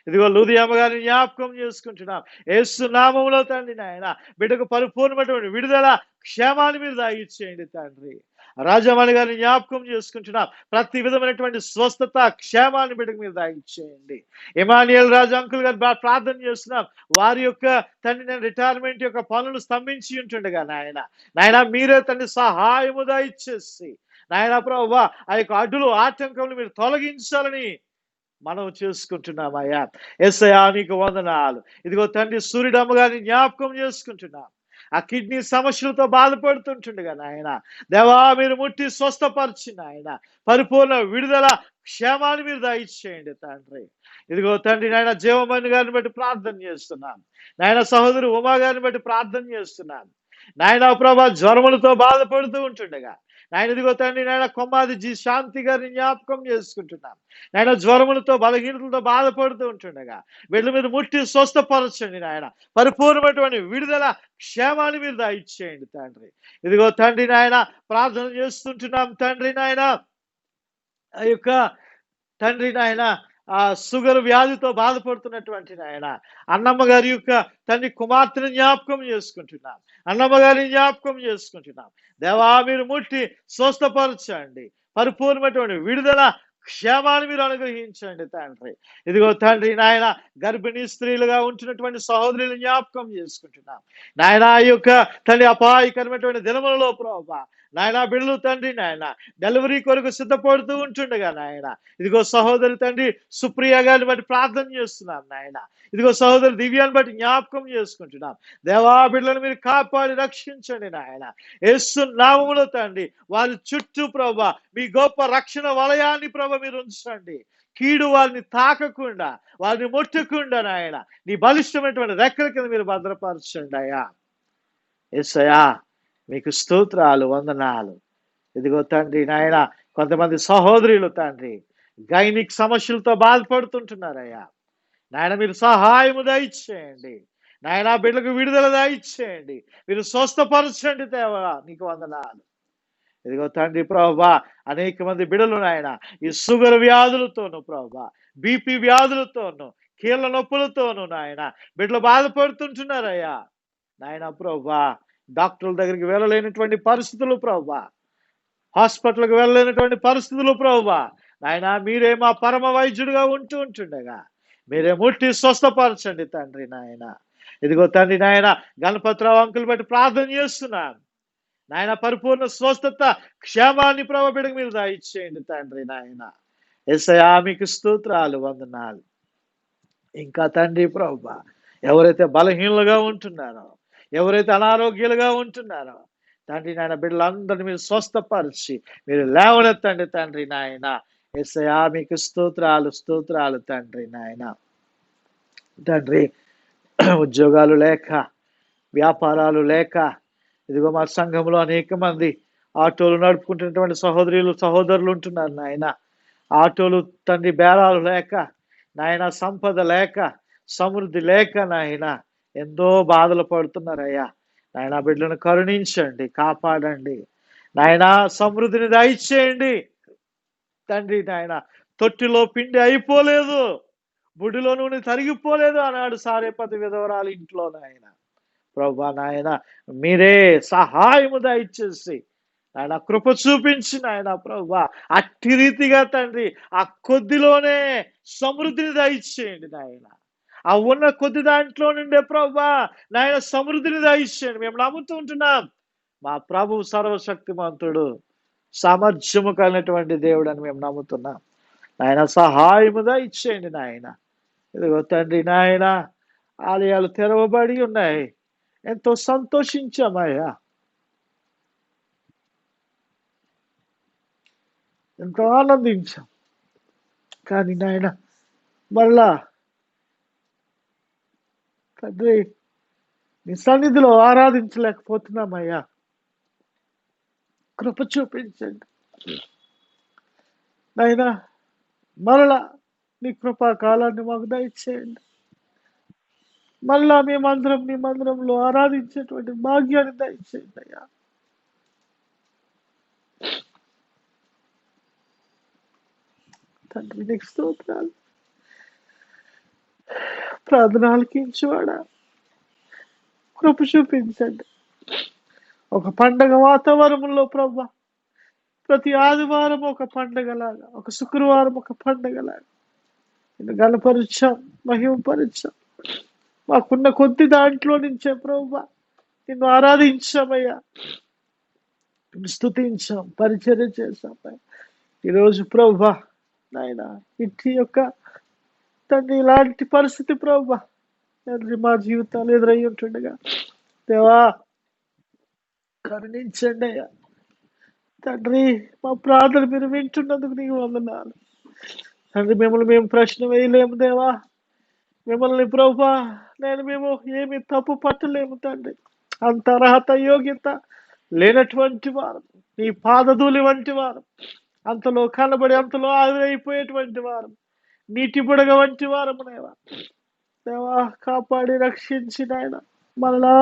ఇదిగో లూదియమ్మ గారిని జ్ఞాపకం చేసుకుంటున్నాం యేసు నామములో తండ్రి నాయన. బిడ్డకు పరిపూర్ణమైనటువంటి విడుదల క్షేమాన్ని మీరు దయచేయండి తండ్రి. రాజమణి గారిని జ్ఞాపకం చేసుకుంటున్నాం ప్రతి విధమైనటువంటి స్వస్థత క్షేమాన్ని బిడ్డకు మీరు దయచేయండి. ఇమానియల్ రాజు అంకుల్ గారు ప్రార్థన చేస్తున్నాం వారి యొక్క తండ్రి నేను రిటైర్మెంట్ యొక్క పనులు స్తంభించి ఉంటుండగా నాయన నాయన మీరే తండ్రి సహాయము దయచేసి నాయన ప్రభువా ఆ యొక్క అడ్డులు ఆటంకములు మీరు తొలగించాలని మనం చేసుకుంటున్నామయ్యా. యేసయ్యా నీకు వందనాలు. ఇదిగో తండ్రి సూర్యుడమ్మ గారిని జ్ఞాపకం చేసుకుంటున్నాం ఆ కిడ్నీ సమస్యలతో బాధపడుతుంటుండగా నాయన దేవా మీరు ముట్టి స్వస్థపరిచిన ఆయన పరిపూర్ణ విడుదల క్షేమాన్ని మీరు దయచేయండి తండ్రి. ఇదిగో తండ్రి నాయన జీవమణి గారిని బట్టి ప్రార్థన చేస్తున్నాం నాయన. సహోదరు ఉమా గారిని బట్టి ప్రార్థన చేస్తున్నాం నాయన ప్రభా జ్వరములతో బాధపడుతూ ఉంటుండగా నాయన. ఇదిగో తండ్రి నాయన కొమ్మాది శాంతి గారిని జ్ఞాపకం చేసుకుంటున్నాం నాయన. జ్వరములతో బలహీనతలతో బాధపడుతూ ఉంటుండగా వీళ్ళ మీద ముట్టి స్వస్థపరచండి నాయన. పరిపూర్ణమైనటువంటి విడుదల క్షేమాన్ని మీరు దయచేయండి తండ్రి. ఇదిగో తండ్రి నాయన ప్రార్థన చేస్తుంటున్నాం తండ్రి నాయన. ఆ యొక్క తండ్రి నాయన ఆ షుగర్ వ్యాధితో బాధపడుతున్నటువంటి నాయన అన్నమ్మ గారి యొక్క తండ్రి కుమార్తెను జ్ఞాపకం చేసుకుంటున్నాం. అన్నమ్మ గారిని జ్ఞాపకం చేసుకుంటున్నాం దేవా మీరు ముట్టి స్వస్థపరచండి, పరిపూర్ణమైనటువంటి విడుదల క్షేమాన్ని మీరు అనుగ్రహించండి తండ్రి. ఇదిగో తండ్రి నాయన గర్భిణీ స్త్రీలుగా ఉంటున్నటువంటి సహోదరులను జ్ఞాపకం చేసుకుంటున్నాం నాయన. ఆ యొక్క తండ్రి అపాయకరమైనటువంటి దినములలో ప్రభా నాయన బిడ్డలు తండ్రి నాయన డెలివరీ కొరకు సిద్ధపడుతూ ఉంటుండగా నాయన. ఇదిగో సహోదరి తండ్రి సుప్రియ గారిని బట్టి ప్రార్థన చేస్తున్నాం నాయన. ఇదిగో సహోదరు దివ్యాన్ని బట్టి జ్ఞాపకం చేసుకుంటున్నాం దేవా. బిడ్డలను మీరు కాపాడి రక్షించండి నాయన. యేసు నామములో తండ్రి వారి చుట్టూ ప్రభా మీ గొప్ప రక్షణ వలయాన్ని ప్రభా మీరు ఉంచండి. కీడు వారిని తాకకుండా వారిని ముట్టకుండా నాయన నీ బలిష్టమైనటువంటి రెక్కల కింద మీరు భద్రపరచండి అయ్యా. యేసయ్యా మీకు స్తోత్రాలు, వందనాలు. ఇదిగో తండ్రి నాయన కొంతమంది సహోదరులు తండ్రి గైనిక్ సమస్యలతో బాధపడుతుంటున్నారయ్యా నాయన. మీరు సహాయము దయచేయండి నాయన. బిడ్డలకు విడుదల దయచేయండి, మీరు స్వస్థపరచండి దేవా నీకు వందనాలు. ఇదిగో తండ్రి ప్రభా అనేక మంది బిడ్డలు నాయన ఈ షుగర్ వ్యాధులతోనూ ప్రభా బీపీ వ్యాధులతోనూ కీళ్ళ నొప్పులతోనూ నాయన బిడ్డలు బాధపడుతుంటున్నారయ్యా నాయన. ప్రభా డాక్టర్ల దగ్గరికి వెళ్ళలేనటువంటి పరిస్థితులు ప్రభా, హాస్పిటల్కి వెళ్ళలేనటువంటి పరిస్థితులు ప్రభా నాయన మీరే మా పరమ వైద్యుడిగా ఉంటుండగా మీరే ముట్టి స్వస్థపరచండి తండ్రి నాయన. ఇదిగో తండ్రి నాయన గణపతిరావు అంకులు బట్టి ప్రార్థన చేస్తున్నాను నాయన. పరిపూర్ణ స్వస్థత క్షేమాన్ని ప్రభు బిడ్డకు మీరు దయచేయండి తండ్రి నాయన. యేసయ్యా మీకు స్తోత్రాలు, వందనాలు. ఇంకా తండ్రి ప్రభు ఎవరైతే బలహీనులుగా ఉంటున్నారో, ఎవరైతే అనారోగ్యాలుగా ఉంటున్నారో తండ్రి నాయన బిడ్డలందరినీ మీరు స్వస్థపరిచి మీరు లేవనెత్తండి తండ్రి నాయన. యేసయ్యా మీకు స్తోత్రాలు, స్తోత్రాలు తండ్రి నాయన. తండ్రి ఉద్యోగాలు లేక, వ్యాపారాలు లేక, ఇదిగో మా సంఘంలో అనేక మంది ఆటోలు నడుపుకుంటున్నటువంటి సహోదరులు ఉంటున్నారు నాయన. ఆటోలు తండ్రి బేరాలు లేక నాయన, సంపద లేక, సమృద్ధి లేక నాయన ఎంతో బాధలు పడుతున్నారయ్యా. నాయన బిడ్డలను కరుణించండి, కాపాడండి నాయన. సమృద్ధిని దయచేయండి తండ్రి నాయన. తొట్టిలో పిండి అయిపోలేదు, బుడిలో నూనె తరిగిపోలేదు అన్నాడు సారేపతి విధవరాలు ఇంట్లో నాయన. ప్రభా నాయన మీరే సహాయము దయచేసి ఆయన కృప చూపించి నాయన ప్రభా అట్టి రీతిగా తండ్రి ఆ కొద్దిలోనే సమృద్ధిని దయచేయండి నాయన. ఆ ఉన్న కొద్ది దాంట్లో నుండే ప్రభా నాయన సమృద్ధిని దయచేయండి. మేము నమ్ముతూ ఉంటున్నాం మా ప్రభు సర్వశక్తిమంతుడు, సామర్థ్యము కలిగినటువంటి దేవుడు అని మేము నమ్ముతున్నాం నాయన. సహాయము దయచేయండి నాయన. ఇదిగో తండ్రి నాయన ఆలయాలు తెరవబడి ఉన్నాయి, ఎంతో సంతోషించామయ్యా, ఎంతో ఆనందించాం. కానీ నాయన మళ్ళా తండ్రి నీ సన్నిధిలో ఆరాధించలేకపోతున్నామయ్యా. కృప చూపించండి నాయన. మరలా నీ కృపా కాలాన్ని మాకు దయచేయండి. మళ్ళా మేమందరం నీ మందిరంలో ఆరాధించేటువంటి భాగ్యాన్ని దయచేయండి అయ్యా. తండ్రి నీకు స్తోత్రాలు. ప్రార్థన ఆలకించువాడా కృప చూపించండి. ఒక పండగ వాతావరణంలో ప్రభా ప్రతి ఆదివారం ఒక పండగలాగా, ఒక శుక్రవారం ఒక పండగలాగా నిన్ను గణపరిచాం, మహిమపరిచాం. మాకున్న కొద్ది దాంట్లో నుంచే ప్రభా నిన్ను ఆరాధించామయ్యా, నిన్ను స్తుతించాం, పరిచర్య చేశాం. ఈరోజు ప్రభా నాయన ఇట్టి యొక్క తండ్రి ఇలాంటి పరిస్థితి ప్రభా తండ్రి మా జీవితాలు ఎదురై ఉంటుండగా దేవా కరుణించండి అయ్యా. తండ్రి మా ప్రార్థన మీరు వింటున్నందుకు నీకు వందనాలు తండ్రి. మిమ్మల్ని మేము ప్రశ్న వేయలేము దేవా, మిమ్మల్ని ప్రభా మేము ఏమి తప్పు పట్టలేము తండ్రి. అంత అర్హత యోగ్యత లేనటువంటి వారు, నీ పాదధూళి వంటి వారు, అంతలో కనబడి అంతలో ఆవిరైపోయేటువంటి వారు, నీటి బుడగ వంటి వారము దేవా. కాపాడి రక్షించిన ఆయన మళ్ళా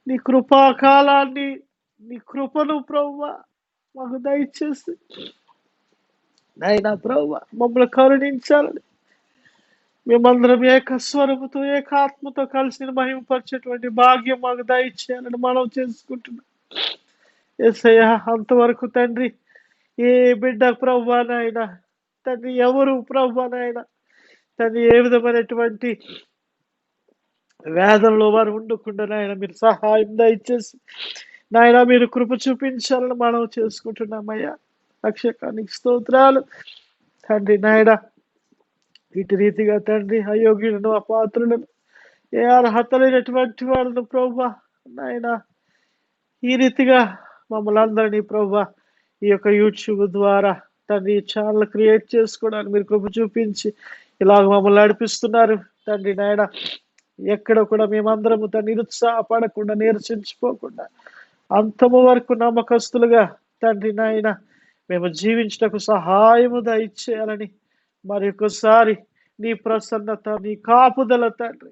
నీ కృపాకాలాన్ని, నీ కృపను ప్రభువా మాకు దయచేసి నాయనా ప్రభువా మమ్మల్ని కరుణించాలని మేమందరం ఏకస్వరముతో ఏకాత్మతో కలిసి మహిమపరిచేటువంటి భాగ్యం మాకు దయచేయాలని మనం చేసుకుంటున్నాం యేసయ్యా. అంతవరకు తండ్రి ఏ బిడ్డ ప్రభువా నాయనా తండ్రి, ఎవరు ప్రభువా నాయనా తండ్రి ఏ విధమైనటువంటి వేదనలో వారు ఉండకుండా నాయన మీరు సహాయం దయచేసి నాయన మీరు కృప చూపించాలని మనం చేసుకుంటున్నామయ్యా. రక్షకానికి స్తోత్రాలు తండ్రి నాయన. ఇటు రీతిగా తండ్రి అయోగ్యులను, అపాత్రులను, ఏ అర్హత లేనటువంటి వాళ్ళను ప్రభా నాయన ఈ రీతిగా మమ్మల్ని అందరినీ ప్రభా ఈ యొక్క యూట్యూబ్ ద్వారా తండ్రి ఛానల్ క్రియేట్ చేసుకోవడానికి మీరు కృప చూపించి ఇలాగ మమ్మల్ని నడిపిస్తున్నారు తండ్రి నాయన. ఎక్కడ కూడా మేమందరము తండ్రి నిరుత్సాహపడకుండా, నీరసించిపోకుండా అంతము వరకు నమ్మకస్తులుగా తండ్రి నాయన మేము జీవించటకు సహాయము దయచేయాలని మరి ఒకసారి నీ ప్రసన్నత, నీ కాపుదల తండ్రి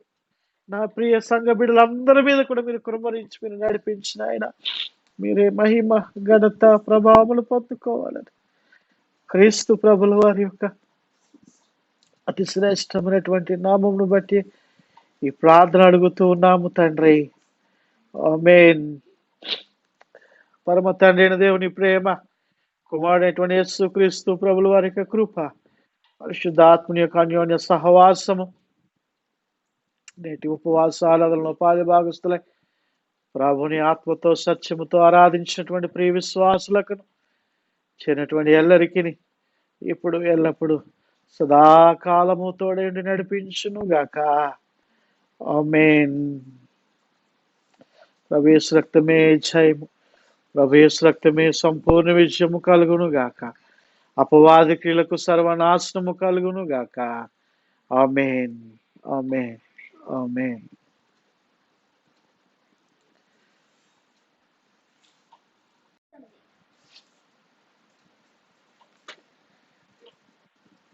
నా ప్రియ సంఘ బిడ్డలందరి మీద కూడా మీరు కుమ్మరించి మీరు నడిపించిన ఆయన మీరే మహిమ, ఘనత, ప్రభావములు పొందుకోవాలని క్రీస్తు ప్రభుల వారి యొక్క అతి శ్రేష్టమైనటువంటి నామమును బట్టి ఈ ప్రార్థన అడుగుతూ ఉన్నాము తండ్రి. ఆమేన్. పరమ తండ్రి అయిన దేవుని ప్రేమ, కుమారుడైనటువంటి యేసుక్రీస్తు ప్రభుల వారి యొక్క కృప, పరిశుద్ధాత్మని యొక్క అన్యోన్య సహవాసము, నేటి ఉపవాస ఆరాధనలో పాలి భాగస్తులై ప్రభుని ఆత్మతో సత్యముతో ఆరాధించినటువంటి ప్రియ విశ్వాసులకు చేరినటువంటి ఎల్లరికి ఇప్పుడు ఎల్లప్పుడు సదాకాలము తోడేండి నడిపించును గాక. ఆమేన్. ప్రభు యేసు రక్తమే జయము, ప్రభు యేసు రక్తమే సంపూర్ణ విజయము కలుగును గాక. అపవాది క్రియలకు సర్వనాశనము కలుగును గాక. ఆమేన్, ఆమేన్, ఆమేన్.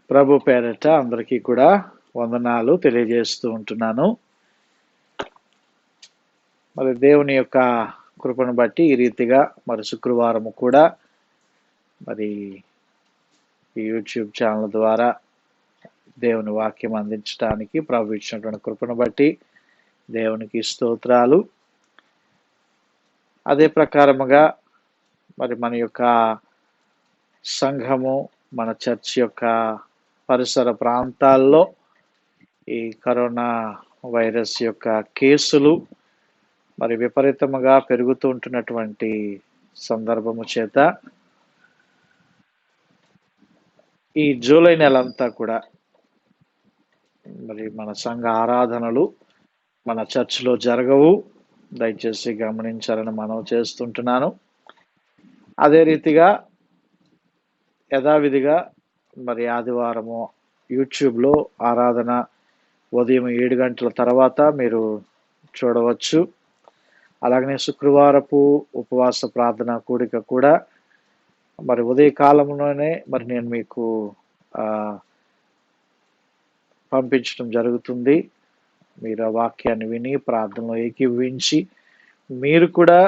ప్రభు పేరట అందరికీ కూడా వందనాలు తెలియజేస్తూ ఉంటున్నాను. మరి దేవుని యొక్క కృపను బట్టి ఈ రీతిగా మరి శుక్రవారం కూడా మరి ఈ యూట్యూబ్ ఛానల్ ద్వారా దేవుని వాక్యం అందించడానికి ప్రభు ఇచ్చినటువంటి కృపను బట్టి దేవునికి స్తోత్రాలు. అదే ప్రకారముగా మరి మన యొక్క సంఘము, మన చర్చ్ యొక్క పరిసర ప్రాంతాల్లో ఈ కరోనా వైరస్ యొక్క కేసులు మరి విపరీతముగా పెరుగుతూ ఉంటున్నటువంటి సందర్భము చేత ఈ జూలై నెలంతా కూడా మరి మన సంఘ ఆరాధనలు మన చర్చిలో జరగవు. దయచేసి గమనించాలని మనవి చేస్తుంటున్నాను. అదే రీతిగా యథావిధిగా మరి ఆదివారము యూట్యూబ్లో ఆరాధన ఉదయం 7 గంటల తర్వాత మీరు చూడవచ్చు. అలాగనే శుక్రవారపు ఉపవాస ప్రార్థన కూడిక కూడా మరి ఉదయకాలంలోనే మరి నేను మీకు పంపించడం జరుగుతుంది. మీరు ఆ వాక్యాన్ని విని ప్రార్థనలో ఏకీభవించి మీరు కూడా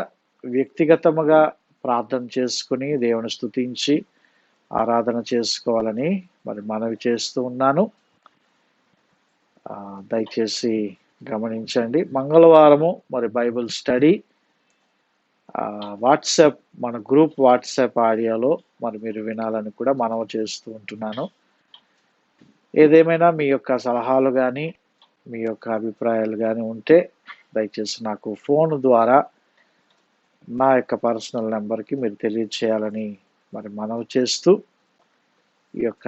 వ్యక్తిగతముగా ప్రార్థన చేసుకుని దేవుని స్తుతించి ఆరాధన చేసుకోవాలని మరి మనవి చేస్తూ ఉన్నాను. దయచేసి గమనించండి. మంగళవారము మరి బైబిల్ స్టడీ వాట్సాప్, మన గ్రూప్ వాట్సాప్ ఆడియోలో మరి మీరు వినాలని కూడా మనవి చేస్తూ ఉంటున్నాను. ఏదేమైనా మీ యొక్క సలహాలు కానీ మీ యొక్క అభిప్రాయాలు కానీ ఉంటే దయచేసి నాకు ఫోన్ ద్వారా నా యొక్క పర్సనల్ నెంబర్కి మీరు తెలియచేయాలని మరి మనవి చేస్తూ ఈ యొక్క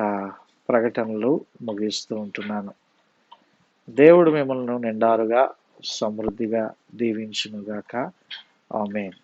ప్రకటనలు ముగిస్తూ ఉంటున్నాను. దేవుడు మిమ్మల్ని నిండారుగా సమృద్ధిగా దీవించునుగాక. ఆమేన్.